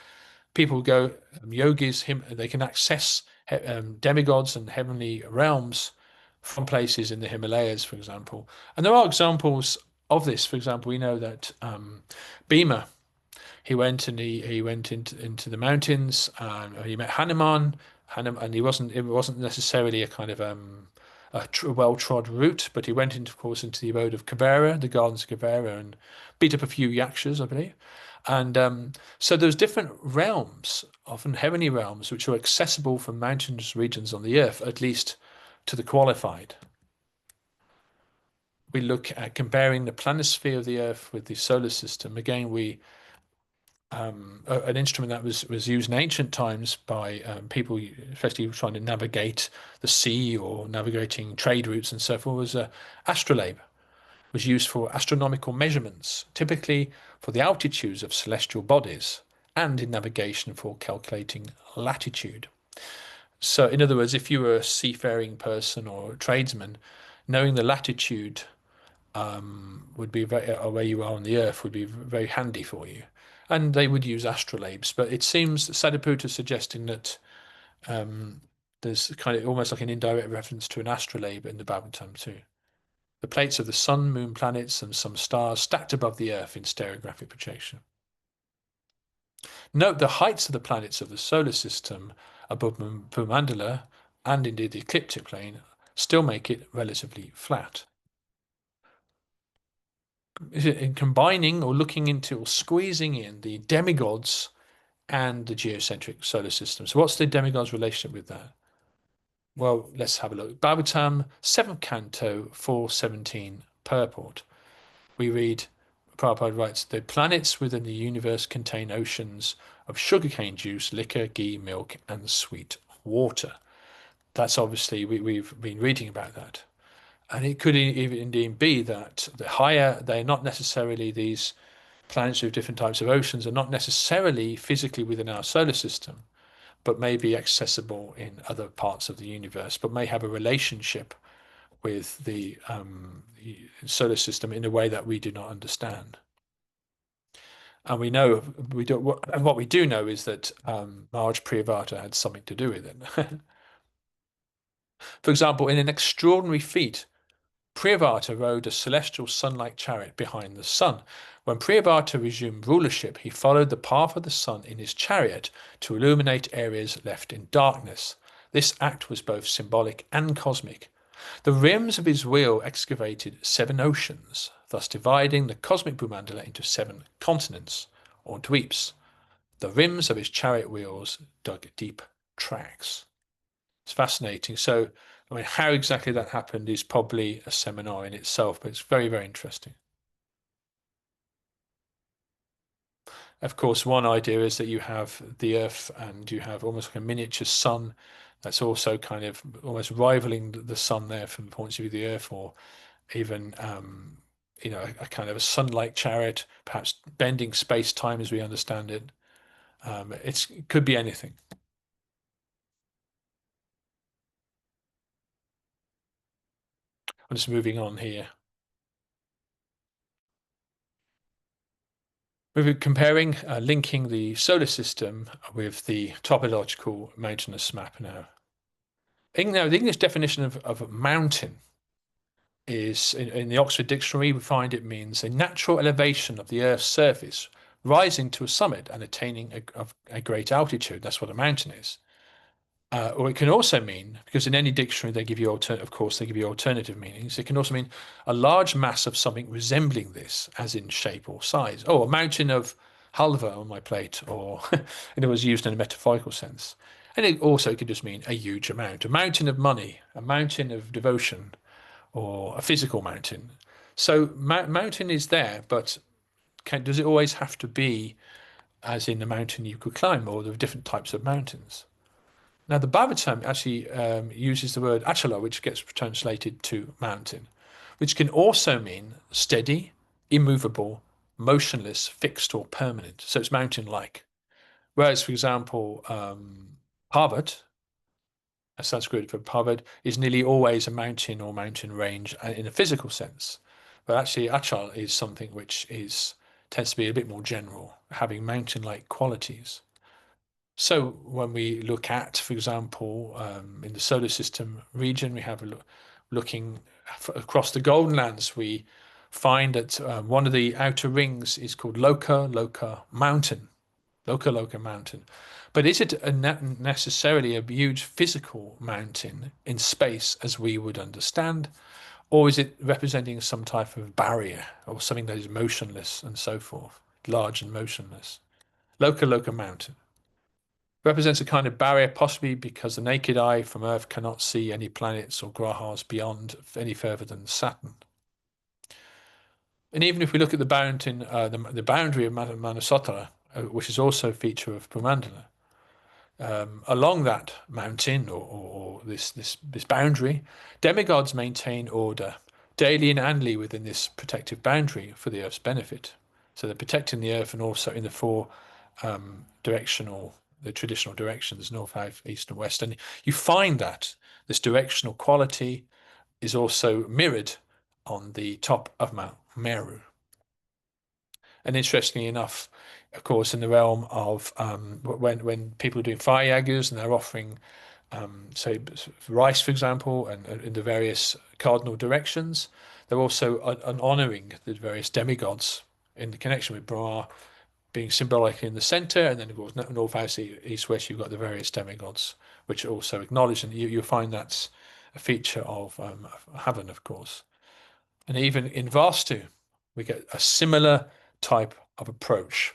people go, yogis, they can access demigods and heavenly realms from places in the Himalayas, for example. And there are examples of this. For example, we know that Bhima, he went into the mountains and he met Hanuman. And it wasn't necessarily a kind of a well-trod route, but he went into, of course, into the abode of Kavera, the gardens of Kavera, and beat up a few yakshas, I believe. And so there's different realms, often heavenly realms, which are accessible from mountainous regions on the earth, at least to the qualified. We look at comparing the planisphere of the earth with the solar system. Again, an instrument that was used in ancient times by people, especially trying to navigate the sea or navigating trade routes and so forth, was astrolabe. Was used for astronomical measurements, typically for the altitudes of celestial bodies, and in navigation for calculating latitude. So, in other words, if you were a seafaring person or a tradesman, knowing the latitude would be very, or where you are on the Earth would be very handy for you. And they would use astrolabes, but it seems Sadaputa is suggesting that there's kind of almost like an indirect reference to an astrolabe in the Bhagavatam too. The plates of the sun, moon, planets, and some stars stacked above the Earth in stereographic projection. Note the heights of the planets of the solar system above Bhumandala and indeed the ecliptic plane still make it relatively flat. In combining or looking into or squeezing in the demigods and the geocentric solar system. So what's the demigods relationship with that? Well, let's have a look. Bhagavatam, 7th canto, 417, purport. We read, Prabhupada writes, the planets within the universe contain oceans of sugarcane juice, liquor, ghee, milk, and sweet water. That's obviously, we've been reading about that. And it could even indeed be that the higher, they're not necessarily these planets with different types of oceans are not necessarily physically within our solar system, but may be accessible in other parts of the universe, but may have a relationship with the solar system in a way that we do not understand. And we know what we do know is that Maharaj Priyavata had something to do with it. For example, in an extraordinary feat, Priyavata rode a celestial sun-like chariot behind the sun. When Priyavata resumed rulership, he followed the path of the sun in his chariot to illuminate areas left in darkness. This act was both symbolic and cosmic. The rims of his wheel excavated 7 oceans, thus dividing the cosmic Bhumandala into 7 continents, or dweeps. The rims of his chariot wheels dug deep tracks. It's fascinating. So, I mean, how exactly that happened is probably a seminar in itself, but it's very, very interesting. Of course, one idea is that you have the Earth and you have almost like a miniature sun that's also kind of almost rivaling the sun there from the point of view of the Earth, or even a kind of a sun-like chariot, perhaps bending space-time as we understand it. It could be anything. I'm just moving on here. We're comparing, linking the solar system with the topological mountainous map now. Now, the English definition of mountain is, in the Oxford Dictionary, we find it means a natural elevation of the Earth's surface, rising to a summit and attaining a great altitude. That's what a mountain is. Or it can also mean, because in any dictionary they give you of course they give you alternative meanings. It can also mean a large mass of something resembling this, as in shape or size. Oh, a mountain of halva on my plate, or it was used in a metaphorical sense. And it also could just mean a huge amount, a mountain of money, a mountain of devotion, or a physical mountain. So mountain is there, but does it always have to be as in a mountain you could climb, or there are different types of mountains? Now, the Bhagavatam actually uses the word achala, which gets translated to mountain, which can also mean steady, immovable, motionless, fixed, or permanent. So it's mountain-like. Whereas, for example, Parvat, a Sanskrit for Parvat, is nearly always a mountain or mountain range in a physical sense. But actually, achal is something which tends to be a bit more general, having mountain-like qualities. So when we look at, for example, in the solar system region, we have a look, looking across the Golden Lands, we find that one of the outer rings is called Loka Loka Mountain. Loka Loka Mountain. But is it necessarily a huge physical mountain in space as we would understand? Or is it representing some type of barrier or something that is motionless and so forth, large and motionless? Loka Loka Mountain represents a kind of barrier, possibly because the naked eye from Earth cannot see any planets or grahas beyond any further than Saturn. And even if we look at the mountain, the boundary of Manasotara, which is also a feature of Purandana, along that mountain or this boundary, demigods maintain order daily and annually within this protective boundary for the Earth's benefit. So they're protecting the Earth and also in the 4 the traditional directions, north, south, east, and west. And you find that this directional quality is also mirrored on the top of Mount Meru. And interestingly enough, of course, in the realm of when people are doing fire yagas and they're offering, say, rice, for example, and in the various cardinal directions, they're also honoring the various demigods in the connection with Brahma being symbolic in the center, and then of course north, south, east, west, you've got the various demigods, which are also acknowledged, and you'll find that's a feature of heaven, of course. And even in Vastu, we get a similar type of approach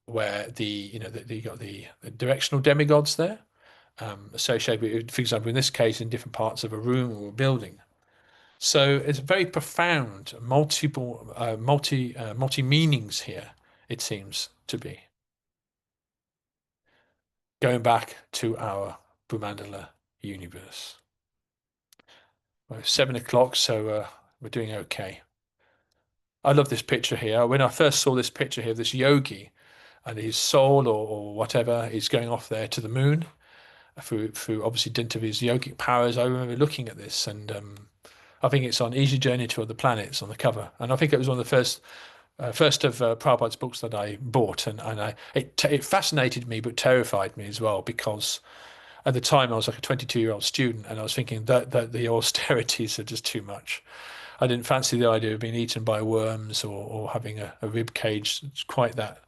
where you got the directional demigods there, associated with, for example, in this case, in different parts of a room or a building. So it's very profound, multi meanings here. It seems to be going back to our Brahmandala universe. Well, 7 o'clock, so we're doing okay. I love this picture here. When I first saw this picture here, this yogi and his soul or whatever is going off there to the moon through obviously dint of his yogic powers. I remember looking at this, and I think it's on Easy Journey to Other Planets on the cover, and I think it was one of the first of Prabhupada's books that I bought, and it fascinated me but terrified me as well, because at the time I was like a 22-year-old student, and I was thinking that the austerities are just too much. I didn't fancy the idea of being eaten by worms or having a rib cage quite that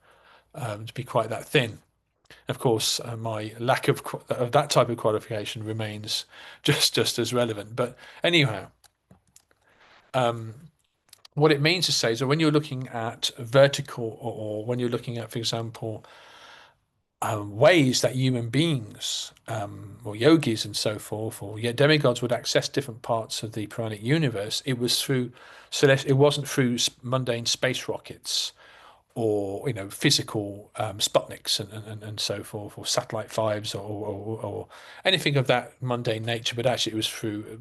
to be quite that thin. Of course, my lack of that type of qualification remains just as relevant. But anyhow, what it means to say is that when you're looking at vertical, or when you're looking at, for example, ways that human beings or yogis and so forth, or demigods would access different parts of the Puranic universe, it was through it wasn't through mundane space rockets or physical Sputniks and so forth, or satellite fives, or anything of that mundane nature. But actually, it was through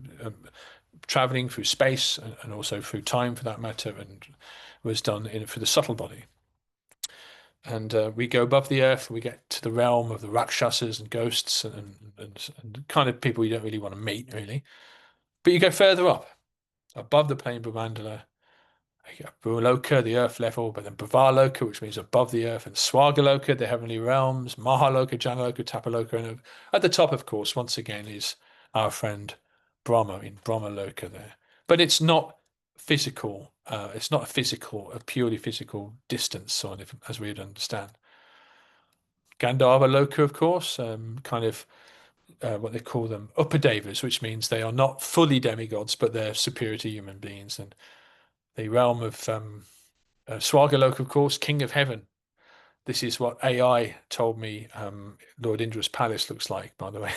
traveling through space and also through time, for that matter, and was done through the subtle body. And we go above the earth, and we get to the realm of the rakshasas and ghosts and kind of people you don't really want to meet, really. But you go further up, above the plane of Brahmandala. Bhuvaloka, the earth level, but then Bhavaloka, which means above the earth, and Swagaloka, the heavenly realms, Mahaloka, Janaloka, Tapaloka, and at the top, of course, once again, is our friend Brahma in Brahmaloka there. But it's not physical. It's not a purely physical distance, sort of, as we would understand. Gandharva Loka, of course, kind of what they call them Upadevas, which means they are not fully demigods, but they're superior to human beings. And the realm of Swargalok, of course, King of Heaven. This is what AI told me Lord Indra's palace looks like, by the way.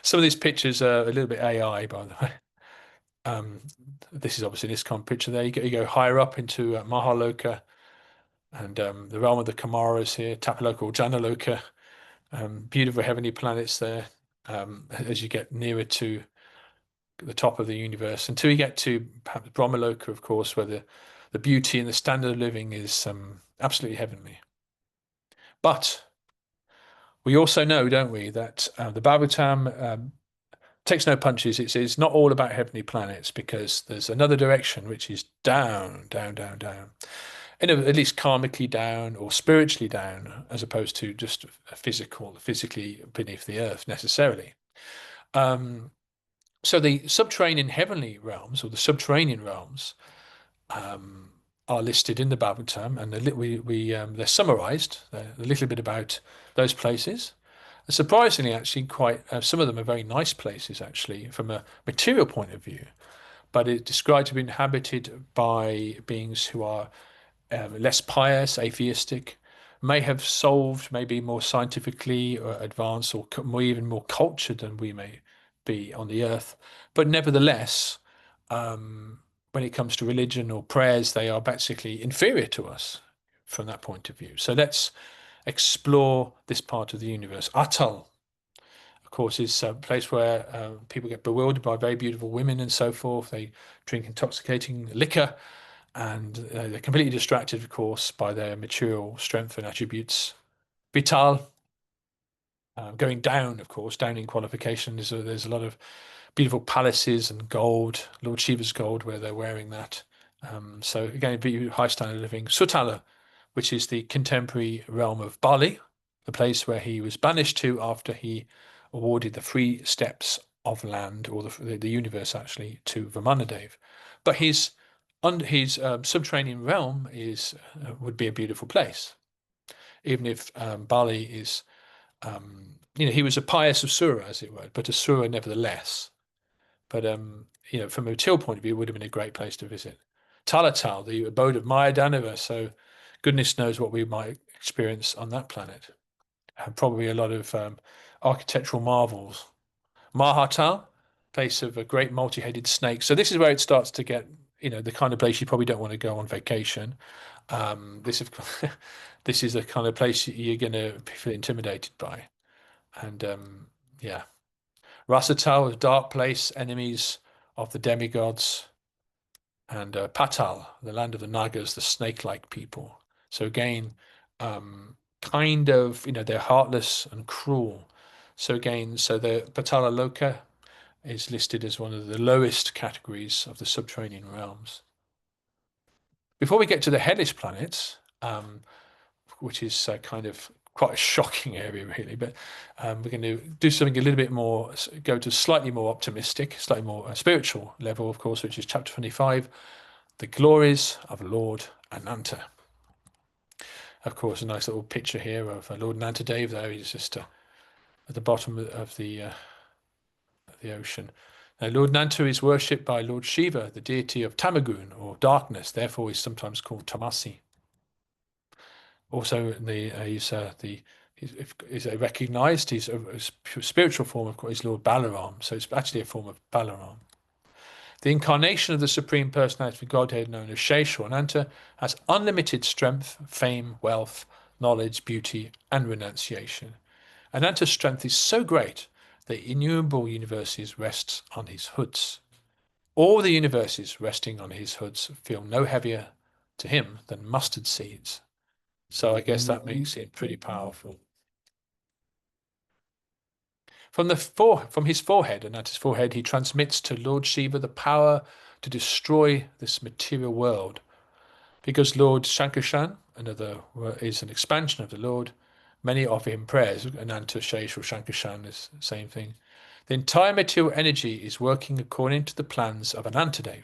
Some of these pictures are a little bit AI, by the way. This is obviously this kind of picture there. You go higher up into Mahaloka, and the realm of the Kamaras here, Tapaloka or Janaloka. Beautiful heavenly planets there as you get nearer to the top of the universe, until you get to perhaps Brahmaloka, of course, where the beauty and the standard of living is absolutely heavenly. But we also know, don't we, that the Bhagavatam takes no punches. It's not all about heavenly planets, because there's another direction which is down, down, down, down. At least karmically down or spiritually down, as opposed to just physically beneath the earth necessarily. So the subterranean heavenly realms, or the subterranean realms, are listed in the Bhagavatam, and they're summarized. They're a little bit about those places. And surprisingly, actually, quite some of them are very nice places, actually, from a material point of view. But it's described to be inhabited by beings who are less pious, atheistic, may have solved maybe more scientifically advanced, or even more cultured than we may be on the earth. But nevertheless, when it comes to religion or prayers, they are basically inferior to us from that point of view. So let's explore this part of the universe. Atal, of course, is a place where people get bewildered by very beautiful women and so forth. They drink intoxicating liquor, and they're completely distracted, of course, by their material strength and attributes. Vital, going down, of course, down in qualification. There's a lot of beautiful palaces and gold, Lord Shiva's gold, where they're wearing that. So again, a high standard of living. Sutala, which is the contemporary realm of Bali, the place where he was banished to after he awarded the 3 steps of land, or the universe actually, to Vamanadev. But his subterranean realm would be a beautiful place, even if Bali is, he was a pious asura, as it were, but asura nevertheless. But from a material point of view, it would have been a great place to visit. Talatal, the abode of Mayadanova, so goodness knows what we might experience on that planet. And probably a lot of architectural marvels. Mahatal, place of a great multi-headed snake. So this is where it starts to get, the kind of place you probably don't want to go on vacation. This, this is the kind of place you're going to feel intimidated by. And yeah, Rasatal, a dark place, enemies of the demigods, and Patal, the land of the Nagas, the snake-like people. So again, kind of, they're heartless and cruel. So again, the Patala Loka is listed as one of the lowest categories of the subterranean realms. Before we get to the hellish planets, which is kind of quite a shocking area, really, but we're going to do something a little bit more, go to slightly more optimistic, slightly more spiritual level, of course, which is chapter 25, the glories of Lord Ananta. Of course, a nice little picture here of Lord Anantadev there. He's just at the bottom of the ocean. Now, Lord Nanta is worshipped by Lord Shiva, the deity of Tamagun, or darkness. Therefore, he's sometimes called Tamasi. Also, he's recognized. He's a spiritual form, of course, is Lord Balaram. So it's actually a form of Balaram. The incarnation of the Supreme Personality of Godhead, known as Shesha or Ananta, has unlimited strength, fame, wealth, knowledge, beauty, and renunciation. Ananta's strength is so great that innumerable universes rest on his hoods. All the universes resting on his hoods feel no heavier to him than mustard seeds. So I guess that makes it pretty powerful. From his forehead, Ananta's forehead, he transmits to Lord Shiva the power to destroy this material world. Because Lord Shankarshan, is an expansion of the Lord, many offer him prayers. Ananta, Shesh, or Shankarshan is the same thing. The entire material energy is working according to the plans of Anantadev.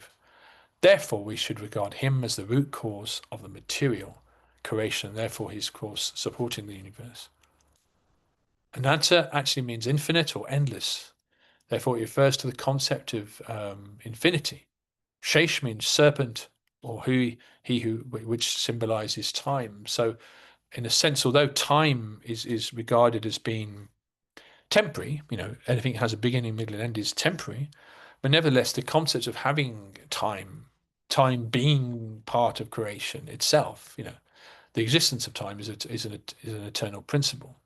Therefore, we should regard him as the root cause of the material creation. Therefore, he's, of course, supporting the universe. Ananta actually means infinite or endless. Therefore, it refers to the concept of infinity. Shesh means serpent, or which symbolizes time. So, in a sense, although time is regarded as being temporary, anything that has a beginning, middle, and end is temporary, but nevertheless, the concept of having time being part of creation itself, the existence of time is an eternal principle,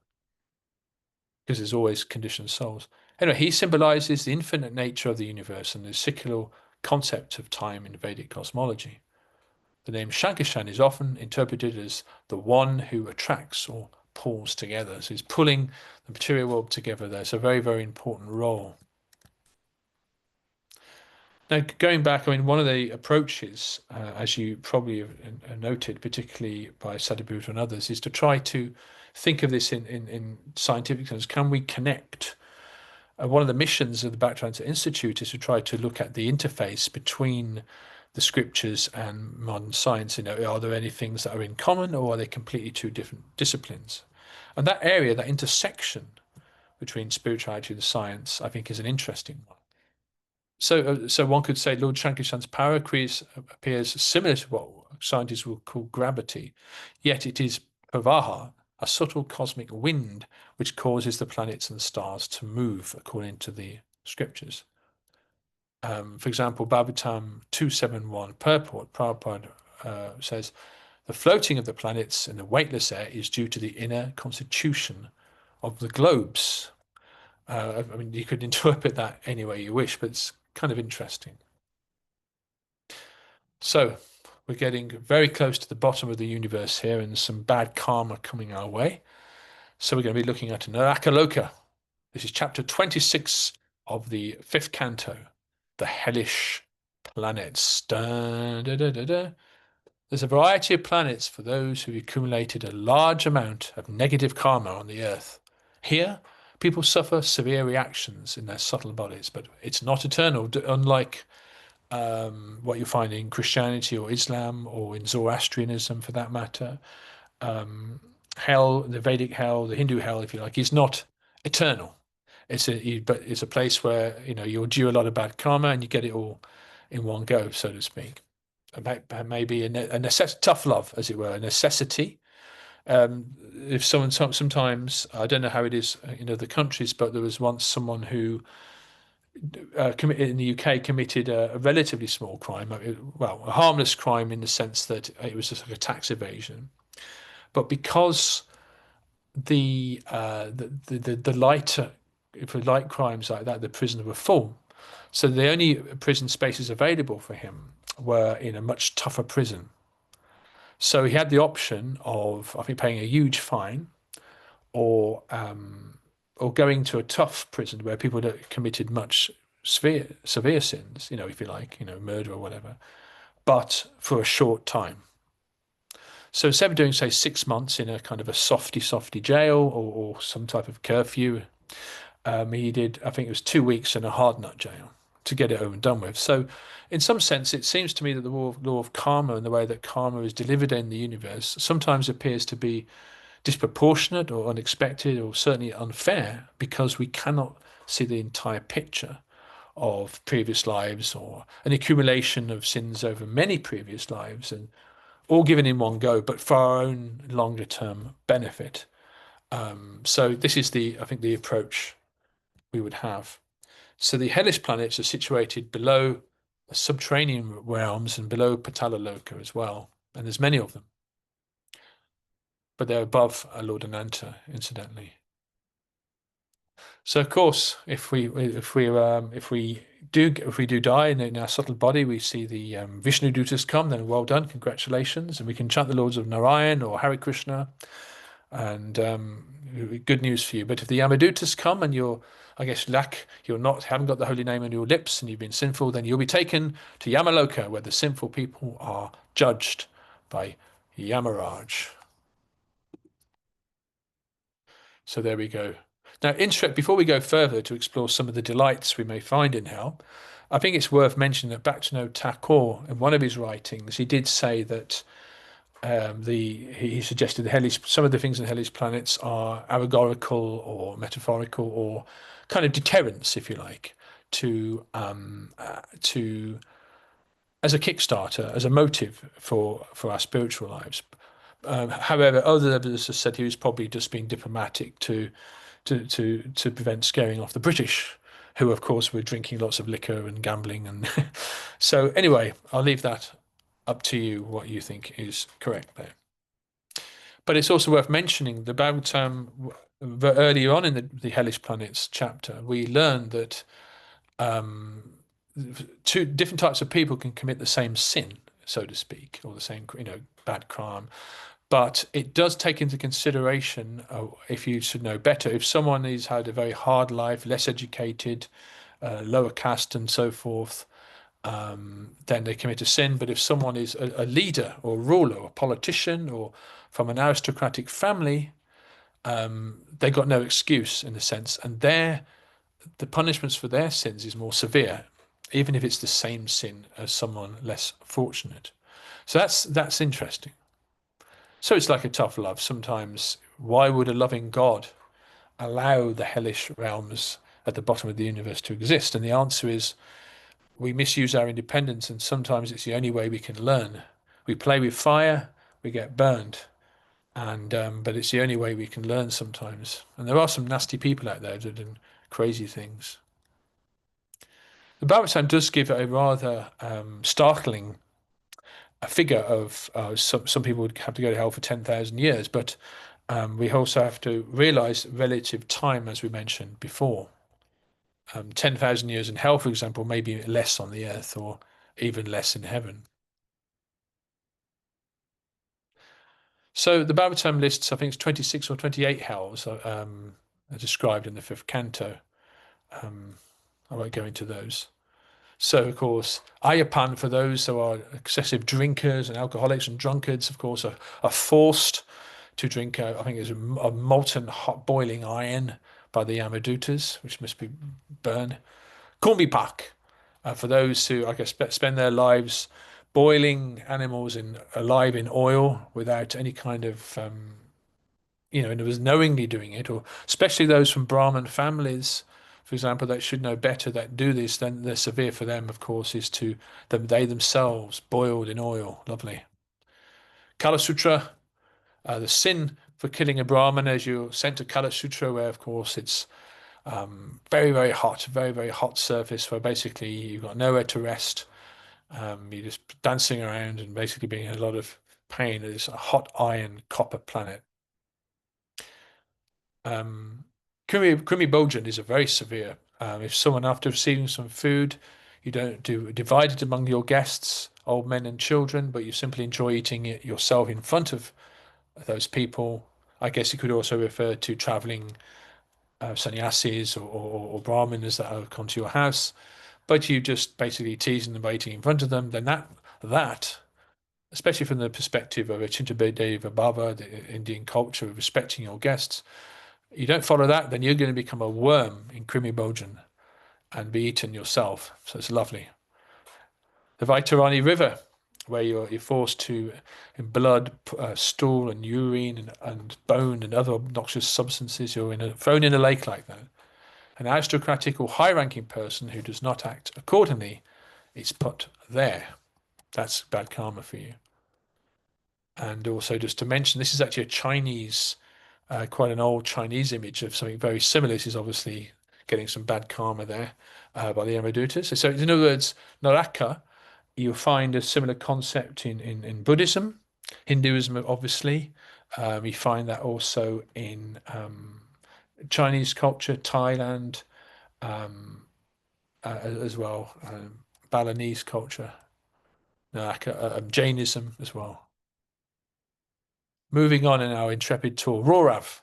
because there's always conditioned souls. Anyway, he symbolizes the infinite nature of the universe and the secular concept of time in Vedic cosmology. The name Shankarshan is often interpreted as the one who attracts or pulls together. So he's pulling the material world together there. It's a very, very important role. Now, going back, one of the approaches, as you probably have noted, particularly by Sadhguru and others, is to try to think of this in scientific terms. Can we connect? One of the missions of the Bhaktivedanta Institute is to try to look at the interface between the scriptures and modern science. Are there any things that are in common, or are they completely two different disciplines? And that area, that intersection between spirituality and science, I think is an interesting one. So one could say Lord Shankarshan's power appears similar to what scientists will call gravity, yet it is pravaha, a subtle cosmic wind which causes the planets and stars to move according to the scriptures. For example, Bhagavatam 271 purport, Prabhupada says, the floating of the planets in the weightless air is due to the inner constitution of the globes. You could interpret that any way you wish, but it's kind of interesting. So we're getting very close to the bottom of the universe here, and some bad karma coming our way. So we're going to be looking at Narakaloka. This is chapter 26 of the fifth canto, the hellish planets. Dun, da, da, da, da. There's a variety of planets for those who accumulated a large amount of negative karma on the earth. Here, people suffer severe reactions in their subtle bodies, but it's not eternal, unlike what you find in Christianity or Islam or in Zoroastrianism for that matter. Hell, the Vedic hell, the Hindu hell, if you like, is not eternal. But it's a place where you'll due a lot of bad karma and you get it all in one go, so to speak. Maybe tough love, as it were, a necessity. If someone sometimes, I don't know how it is in other countries, but there was once someone who committed in the UK committed a relatively small crime, well, a harmless crime in the sense that it was just like a tax evasion, but because the lighter, for light crimes like that, the prisons were full, so the only prison spaces available for him were in a much tougher prison. So he had the option of, I think, paying a huge fine or going to a tough prison where people that committed much severe sins, if you like, murder or whatever, but for a short time. So instead of doing, say, 6 months in a kind of a softy jail or some type of curfew, he did, I think it was 2 weeks in a hard nut jail to get it over and done with. So in some sense, it seems to me that the law of karma and the way that karma is delivered in the universe sometimes appears to be disproportionate or unexpected or certainly unfair because we cannot see the entire picture of previous lives or an accumulation of sins over many previous lives and all given in one go, but for our own longer term benefit. So this is I think the approach we would have. So the hellish planets are situated below the subterranean realms and below Patalaloka as well. And there's many of them. But they're above Lord Ananta, incidentally. So of course, if we do die in our subtle body, we see the Vishnu Dutas come. Then well done, congratulations, and we can chant the Lords of Narayan or Hare Krishna, and good news for you. But if the Yamadutas come and I guess, haven't got the holy name on your lips, and you've been sinful, then you'll be taken to Yamaloka, where the sinful people are judged by Yamaraj. So there we go. Now, before we go further to explore some of the delights we may find in hell, I think it's worth mentioning that Bhaktivinoda Thakur, in one of his writings, he did say that he suggested some of the things in hellish planets are allegorical or metaphorical or kind of deterrents, if you like, to as a kickstarter, as a motive for our spiritual lives. However, others have said he was probably just being diplomatic to prevent scaring off the British, who of course were drinking lots of liquor and gambling. And so anyway, I'll leave that up to you what you think is correct there. But it's also worth mentioning about earlier on in the Hellish Planets chapter, we learned that two different types of people can commit the same sin, so to speak, or the same bad crime. But it does take into consideration, if you should know better, if someone has had a very hard life, less educated, lower caste and so forth, then they commit a sin. But if someone is a leader or ruler or politician or from an aristocratic family, they got no excuse in a sense. And the punishments for their sins is more severe, even if it's the same sin as someone less fortunate. So that's interesting. So it's like a tough love. Sometimes, why would a loving God allow the hellish realms at the bottom of the universe to exist? And the answer is we misuse our independence, and sometimes it's the only way we can learn. We play with fire, we get burned, and but it's the only way we can learn sometimes. And there are some nasty people out there that are doing crazy things. The Bhagavatam does give a rather startling a figure of some people would have to go to hell for 10,000 years, but we also have to realize relative time, as we mentioned before. 10,000 years in hell, for example, may be less on the earth or even less in heaven. So the Bhagavatam lists, I think it's 26 or 28 hells are described in the fifth canto. I won't go into those. So, of course, ayapan for those who are excessive drinkers and alcoholics and drunkards, of course, are forced to drink, I think it's a molten hot boiling iron by the Yamadutas, which must be burned. Kumbipak, for those who, I guess, spend their lives boiling animals alive in oil without any kind of, and it was knowingly doing it, or especially those from Brahmin families, for example, that should know better that do this, then the severe for them, of course, is to them they themselves boiled in oil. Lovely. Kala Sutra, the sin for killing a Brahmin, as you're sent to Kala Sutra, where of course it's very, very hot, very, very hot surface where basically you've got nowhere to rest. You're just dancing around and basically being in a lot of pain. It's a hot iron copper planet. Krimi Bojan is a very severe. If someone, after receiving some food, you don't divide it among your guests, old men and children, but you simply enjoy eating it yourself in front of those people. I guess you could also refer to traveling sannyasis or brahmanas that have come to your house, but you just basically teasing them by eating in front of them. Then that, especially from the perspective of a Chintabedeva Baba, the Indian culture of respecting your guests, you don't follow that, then you're going to become a worm in Krimi Bojan and be eaten yourself. So it's lovely. The Vaitarani River, where you're forced to, in blood, stool and urine and bone and other obnoxious substances, thrown in a lake like that. An aristocratic or high-ranking person who does not act accordingly is put there. That's bad karma for you. And also, just to mention, this is actually a Chinese, quite an old Chinese image of something very similar. This is obviously getting some bad karma there by the Yamadutas. So, in other words, Naraka, you'll find a similar concept in Buddhism, Hinduism, obviously. You find that also in Chinese culture, Thailand, as well, Balinese culture, Naraka, Jainism as well. Moving on in our intrepid tour, Rorav,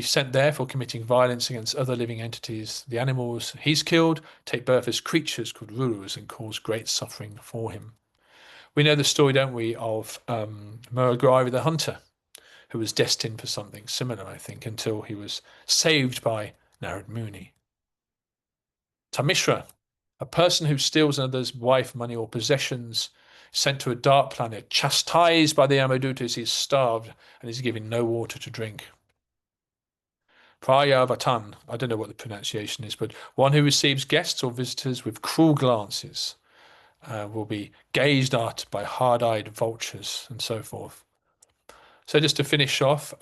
sent there for committing violence against other living entities. The animals he's killed take birth as creatures called Rurus and cause great suffering for him. We know the story, don't we, of Murugari the hunter, who was destined for something similar, I think, until he was saved by Narad Muni. Tamishra, a person who steals another's wife, money, or possessions, sent to a dark planet, chastised by the Yamadutas, he is starved and is given no water to drink. Prayavatan, I don't know what the pronunciation is, but one who receives guests or visitors with cruel glances will be gazed at by hard-eyed vultures and so forth. So just to finish off,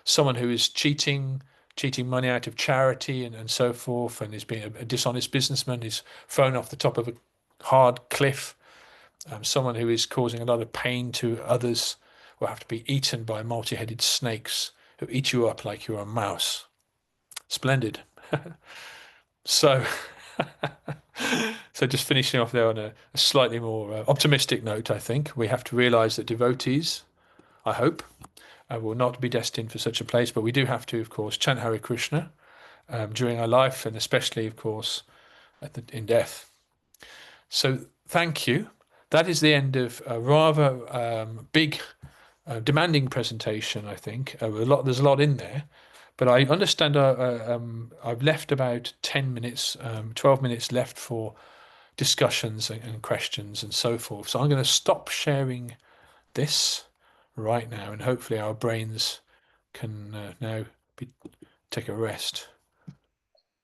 someone who is cheating money out of charity and so forth, and is being a dishonest businessman, is thrown off the top of a hard cliff. Someone who is causing a lot of pain to others will have to be eaten by multi-headed snakes who eat you up like you're a mouse. Splendid. So, so just finishing off there on a slightly more optimistic note, I think we have to realize that devotees, I hope, will not be destined for such a place, but we do have to, of course, chant Hare Krishna during our life, and especially, of course, in death. So thank you. That is the end of a rather big, demanding presentation, I think. There's a lot in there, but I understand I've left about 10 minutes, 12 minutes left for discussions and questions and so forth. So I'm going to stop sharing this right now, and hopefully our brains can now take a rest.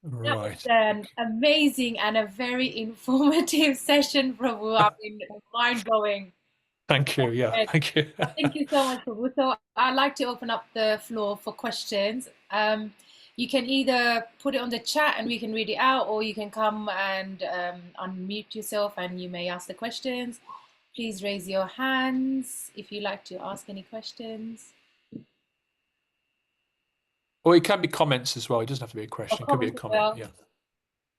That was Right. an amazing and a very informative session, Prabhu. I mean, mind blowing. Thank you. Yeah, thank you. Thank you so much, Prabhu. So I'd like to open up the floor for questions. You can either put it on the chat and we can read it out, or you can come and unmute yourself and you may ask the questions. Please raise your hands if you'd like to ask any questions. Or it can be comments as well. It doesn't have to be a Or question. It could be a comments as comment. well. Yeah.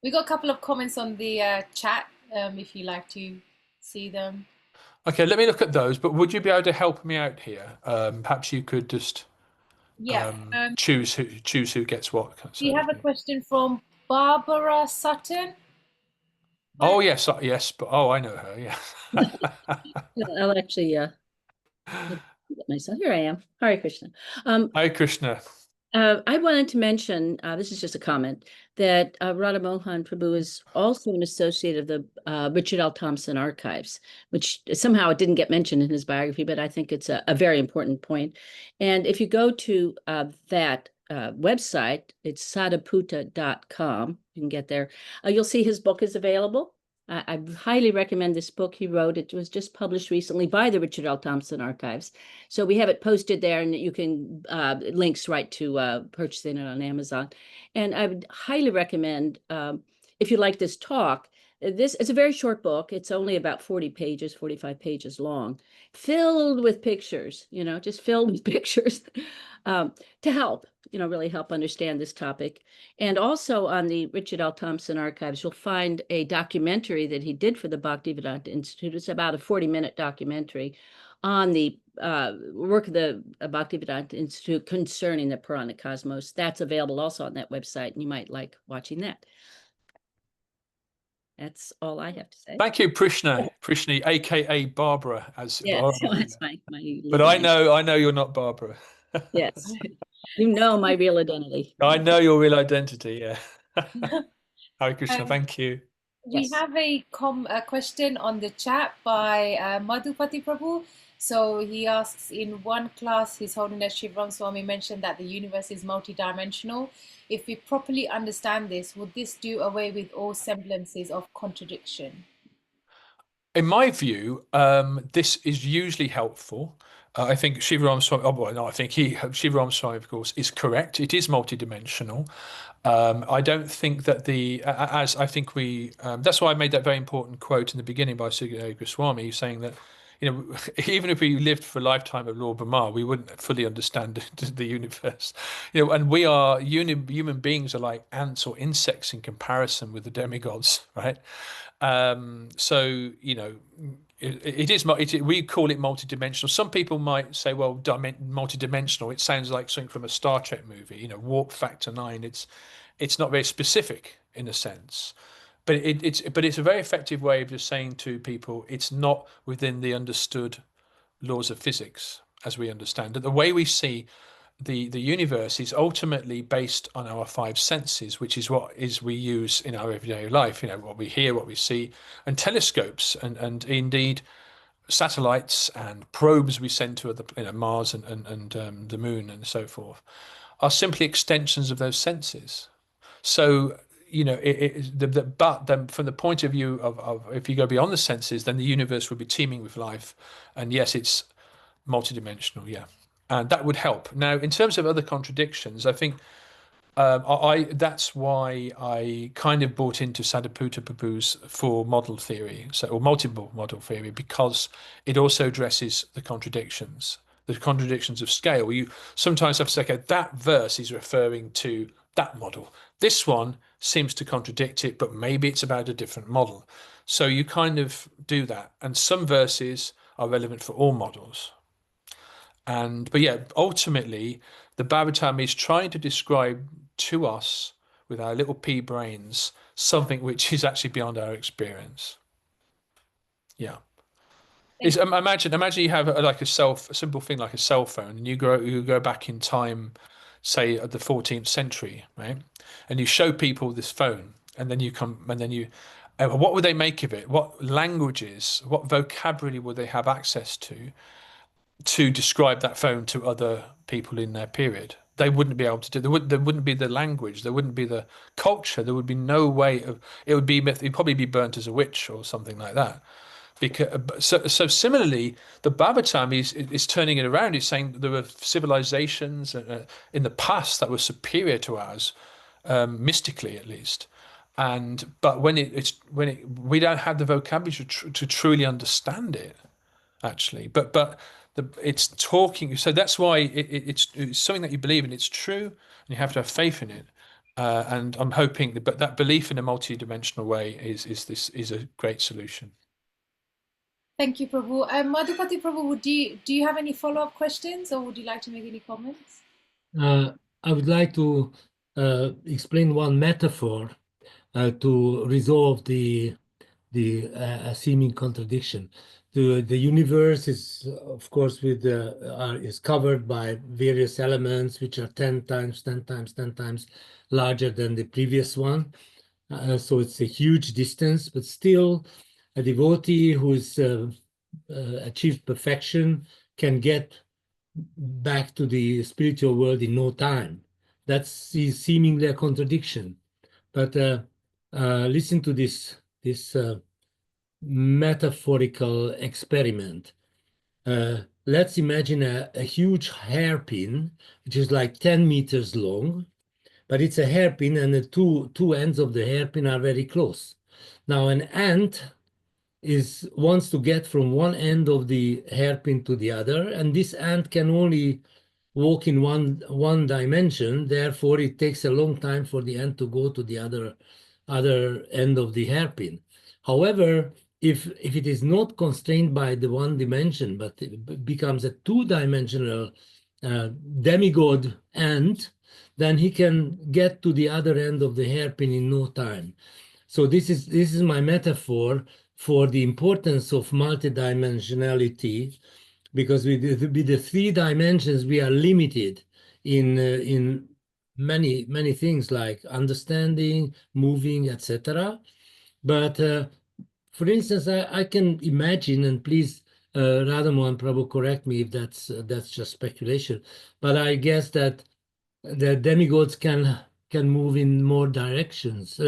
We got a couple of comments on the chat if you like to see them. Okay, let me look at those. But would you be able to help me out here? Perhaps you could just Yeah. choose who gets what. So We to have a speak. question from Barbara Sutton. Oh yes, yes, but oh, I know her. Yeah. I'll actually get myself. Here I am. Hare Krishna. Hi, Krishna. I wanted to mention, this is just a comment, that Radha Mohan Prabhu is also an associate of the Richard L. Thompson Archives, which somehow it didn't get mentioned in his biography, but I think it's a very important point. And if you go to that website, it's sadaputa.com. You can get there. You'll see his book is available. I highly recommend this book he wrote. It was just published recently by the Richard L. Thompson Archives. So we have it posted there, and you can links right to purchasing it on Amazon. And I would highly recommend, if you like this talk, this it's a very short book. It's only about 40 pages, 45 pages long, filled with pictures, just filled with pictures to help, really help understand this topic. And also on the Richard L. Thompson Archives, you'll find a documentary that he did for the Bhaktivedanta Institute. It's about a 40-minute documentary on the work of the Bhaktivedanta Institute concerning the Puranic Cosmos. That's available also on that website, and you might like watching that. That's all I have to say. Thank you, Prishna, aka Barbara, as Yes, Barbara. that's my But legal name. I know you're not Barbara. Yes, you know my real identity. I know your real identity. Yeah. Hare Krishna. Um, Thank you. We Yes. have a question on the chat by Madhupati Prabhu. So he asks, in one class, His Holiness Shivram Swami mentioned that the universe is multidimensional. If we properly understand this, would this do away with all semblances of contradiction? In my view, this is usually helpful. I think Shivaram Swami, well, no, I think Shivaram Swami, of course, is correct. It is multidimensional. I don't think that as I think that's why I made that very important quote in the beginning by Sugata Goswami saying that, even if we lived for a lifetime of Lord Brahma, we wouldn't fully understand the universe. And we are human beings are like ants or insects in comparison with the demigods, right? So it is we call it multidimensional. Some people might say, well, multidimensional, it sounds like something from a Star Trek movie, warp factor 9. It's not very specific in a sense, but it's a very effective way of just saying to people it's not within the understood laws of physics as we understand it. The way we see the universe is ultimately based on our five senses, which is what we use in our everyday life. What we hear, what we see, and telescopes, and indeed satellites and probes we send to Mars and the moon and so forth, are simply extensions of those senses. So but then from the point of view of if you go beyond the senses, then the universe would be teeming with life, and yes, it's multidimensional. Yeah. And that would help. Now, in terms of other contradictions, I think that's why I kind of bought into Sadaputa Prabhu's four model theory, or multiple model theory, because it also addresses the contradictions of scale. You sometimes have to say, okay, that verse is referring to that model. This one seems to contradict it, but maybe it's about a different model. So you kind of do that. And some verses are relevant for all models. But yeah, ultimately, the Bhagavatam is trying to describe to us with our little pea brains something which is actually beyond our experience. Yeah. Imagine you have a simple thing like a cell phone, and you go back in time, say at the 14th century, right? And you show people this phone, and then what would they make of it? What languages, what vocabulary would they have access to describe that phone to other people in their period? They wouldn't be able to do. There wouldn't be the language. There wouldn't be the culture. There would be no way of. It'd probably be burnt as a witch or something like that. So similarly, the Bhagavatam is turning it around. It's saying there were civilizations in the past that were superior to ours, mystically at least. But we don't have the vocabulary to truly understand it, actually. But it's talking. So that's why it's something that you believe in. It's true, and you have to have faith in it. And I'm hoping but that belief in a multi-dimensional way is a great solution. Thank you, Prabhu. Madhupati Prabhu, do you have any follow-up questions, or would you like to make any comments? I would like to explain one metaphor to resolve the seeming contradiction. The universe is, of course, is covered by various elements which are 10 times, 10 times, 10 times larger than the previous one. So it's a huge distance, but still a devotee who's achieved perfection can get back to the spiritual world in no time. That's seemingly a contradiction. But listen to this metaphorical experiment. Let's imagine a huge hairpin, which is like 10 meters long, but it's a hairpin, and the two ends of the hairpin are very close. Now, an ant wants to get from one end of the hairpin to the other, and this ant can only walk in one dimension. Therefore, it takes a long time for the ant to go to the other end of the hairpin. However, if it is not constrained by the one dimension, but it becomes a two-dimensional demigod ant, then he can get to the other end of the hairpin in no time. So this is my metaphor for the importance of multidimensionality, because with the three dimensions we are limited in many things like understanding, moving, etc. But for instance, I can imagine, and please, Radhamohan Prabhu, correct me if that's just speculation, but I guess that the demigods can move in more dimensions.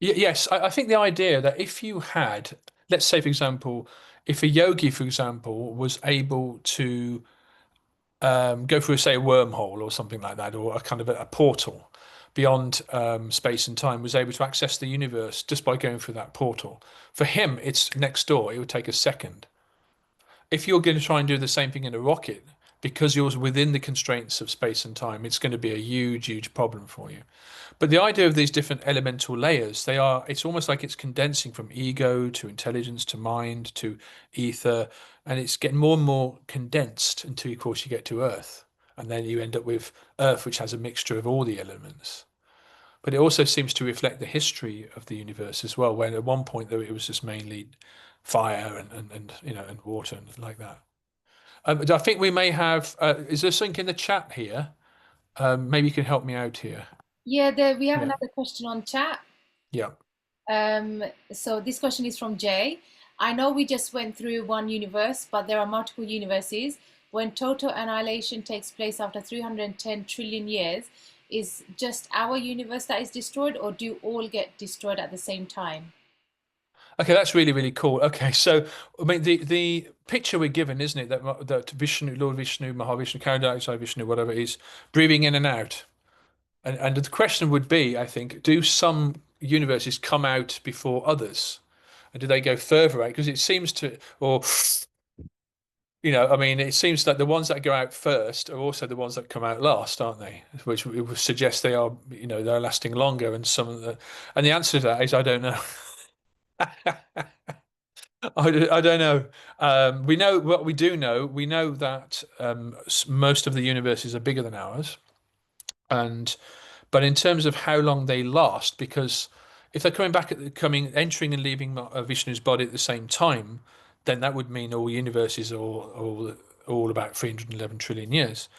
Yes, I think the idea that if you had, let's say, for example, if a yogi, for example, was able to go through, say, a wormhole or something like that, or a kind of a portal beyond space and time, was able to access the universe just by going through that portal. For him, it's next door. It would take a second. If you're going to try and do the same thing in a rocket, because you're within the constraints of space and time, it's going to be a huge problem for you. But the idea of these different elemental layers, it's almost like it's condensing from ego to intelligence to mind to ether, and it's getting more and more condensed until, of course, you get to Earth. And then you end up with Earth, which has a mixture of all the elements. But it also seems to reflect the history of the universe as well, when at one point though it was just mainly fire and water and like that. I think we may have. Is there something in the chat here? Maybe you can help me out here. Yeah, we have Yeah. another question on chat. Yeah. So this question is from Jay. I know we just went through one universe, but there are multiple universes. When total annihilation takes place after 310 trillion years, is just our universe that is destroyed, or do all get destroyed at the same time? Okay, that's really cool. Okay, so I mean the picture we're given, isn't it, that Vishnu, Lord Vishnu, Mahavishnu, Karadakshai Vishnu, whatever it is, breathing in and out. And the question would be, I think, do some universes come out before others? And do they go further out? Because it seems to, or I mean, it seems like the ones that go out first are also the ones that come out last, aren't they? Which would suggest they are, they're lasting longer. And and the answer to that is, I don't know. I don't know. We know what we do know. We know that most of the universes are bigger than ours, but in terms of how long they last, because if they're entering and leaving Vishnu's body at the same time, then that would mean all universes are all about 311 trillion years.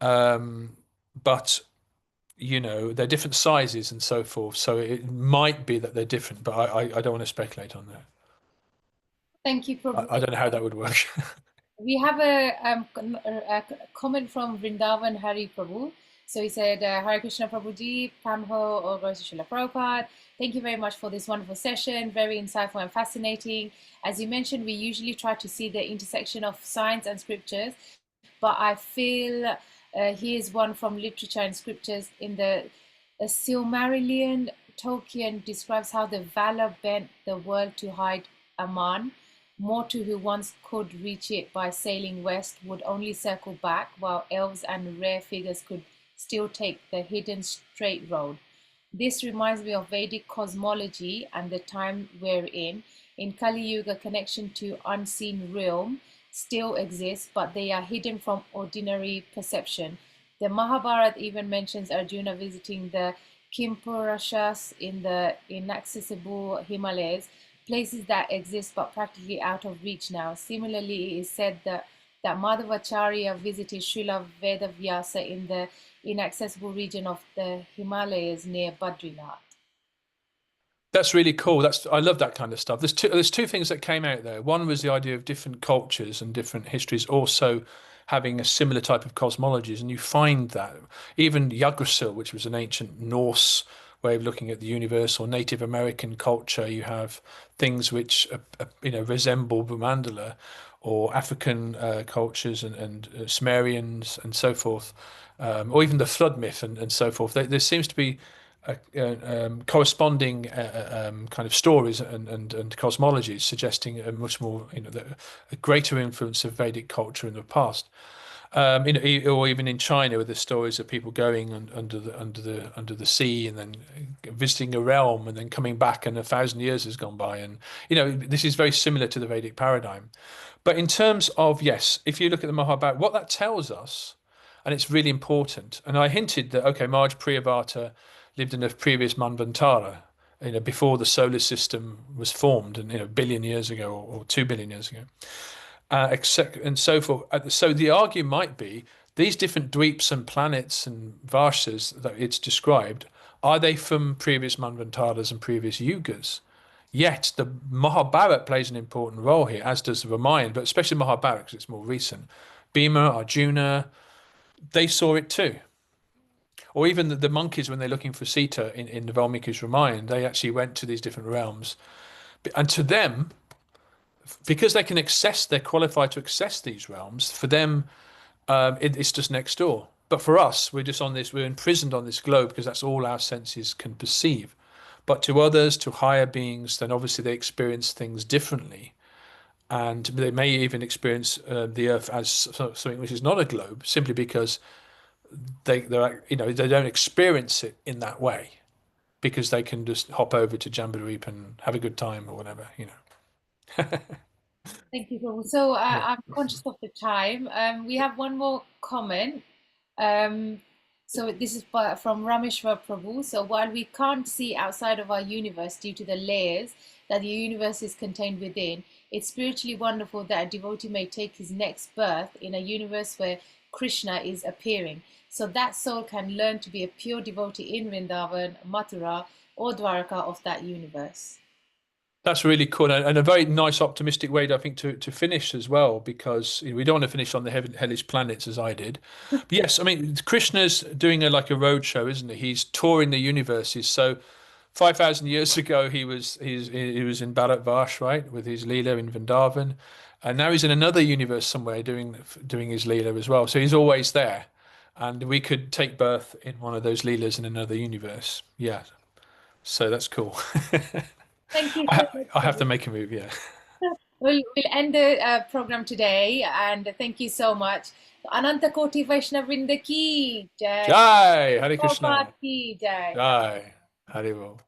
But they're different sizes and so forth, so it might be that they're different, but I don't want to speculate on that. Thank you, Prabhu. I don't know how that would work. We have a comment from Vrindavan Hari Prabhu. So he said, Hare Krishna Prabhuji, Pramho, or Srila Prabhupada. Thank you very much for this wonderful session. Very insightful and fascinating. As you mentioned, we usually try to see the intersection of science and scriptures, but I feel here's one from literature and scriptures. In the Silmarillion, Tolkien describes how the Valar bent the world to hide Aman. Mortal who once could reach it by sailing west would only circle back, while elves and rare figures could still take the hidden straight road. This reminds me of Vedic cosmology and the time we're in. In Kali Yuga, connection to unseen realm still exists, but they are hidden from ordinary perception. The Mahabharata even mentions Arjuna visiting the Kimpurashas in the inaccessible Himalayas, places that exist but practically out of reach now. Similarly, it is said that Madhavacharya visited Srila Vedavyasa in the inaccessible region of the Himalayas near Badrinath. That's really cool. I love that kind of stuff. There's two things that came out there. One was the idea of different cultures and different histories also having a similar type of cosmologies, and you find that even Yggdrasil, which was an ancient Norse way of looking at the universe, or Native American culture, you have things which resemble Bumandala, or African cultures and Sumerians and so forth, or even the flood myth and so forth. There seems to be corresponding kind of stories and cosmologies suggesting a much more, a greater influence of Vedic culture in the past. Or even in China, with the stories of people going under the sea and then visiting a realm and then coming back, and 1,000 years has gone by, and this is very similar to the Vedic paradigm. But in terms of, yes, if you look at the Mahabharata, what that tells us, and it's really important, and I hinted that, okay, Marge Priyavata lived in a previous Manvantara, before the solar system was formed, and a billion years ago, or 2 billion years ago, and so forth. So the argument might be these different dweeps and planets and varshas that it's described, are they from previous Manvantaras and previous yugas? Yet the Mahabharata plays an important role here, as does the Ramayana, but especially Mahabharata because it's more recent. Bhima, Arjuna, they saw it too. Or even the monkeys, when they're looking for Sita in the Valmiki's Ramayana, they actually went to these different realms. And to them, because they can access, they're qualified to access these realms, for them, it's just next door. But for us, we're imprisoned on this globe because that's all our senses can perceive. But to others, to higher beings, then obviously they experience things differently. And they may even experience the Earth as something which is not a globe, simply because they don't experience it in that way, because they can just hop over to Jamboree and have a good time or whatever. Thank you, Prabhu. So Yeah. I'm conscious of the time. We have one more comment. So this is from Rameshwar Prabhu. So while we can't see outside of our universe due to the layers that the universe is contained within, it's spiritually wonderful that a devotee may take his next birth in a universe where Krishna is appearing. So that soul can learn to be a pure devotee in Vrindavan, Mathura, or Dwarka of that universe. That's really cool, and a very nice, optimistic way, I think, to finish as well, because we don't want to finish on the hellish planets as I did. But yes, I mean, Krishna's doing like a road show, isn't he? He's touring the universes. So 5,000 years ago, he was in Bharatvash, right, with his Leela in Vrindavan, and now he's in another universe somewhere doing his Leela as well. So he's always there, and we could take birth in one of those Leelas in another universe. Yeah, so that's cool. Thank you so much. I have to make a move, yeah. We'll end the program today, and thank you so much. Ananta Koti Vaishnavrinda ki jai. Jai, Hare Krishna. Prabhupada ki jai. Jai, Hare Bol.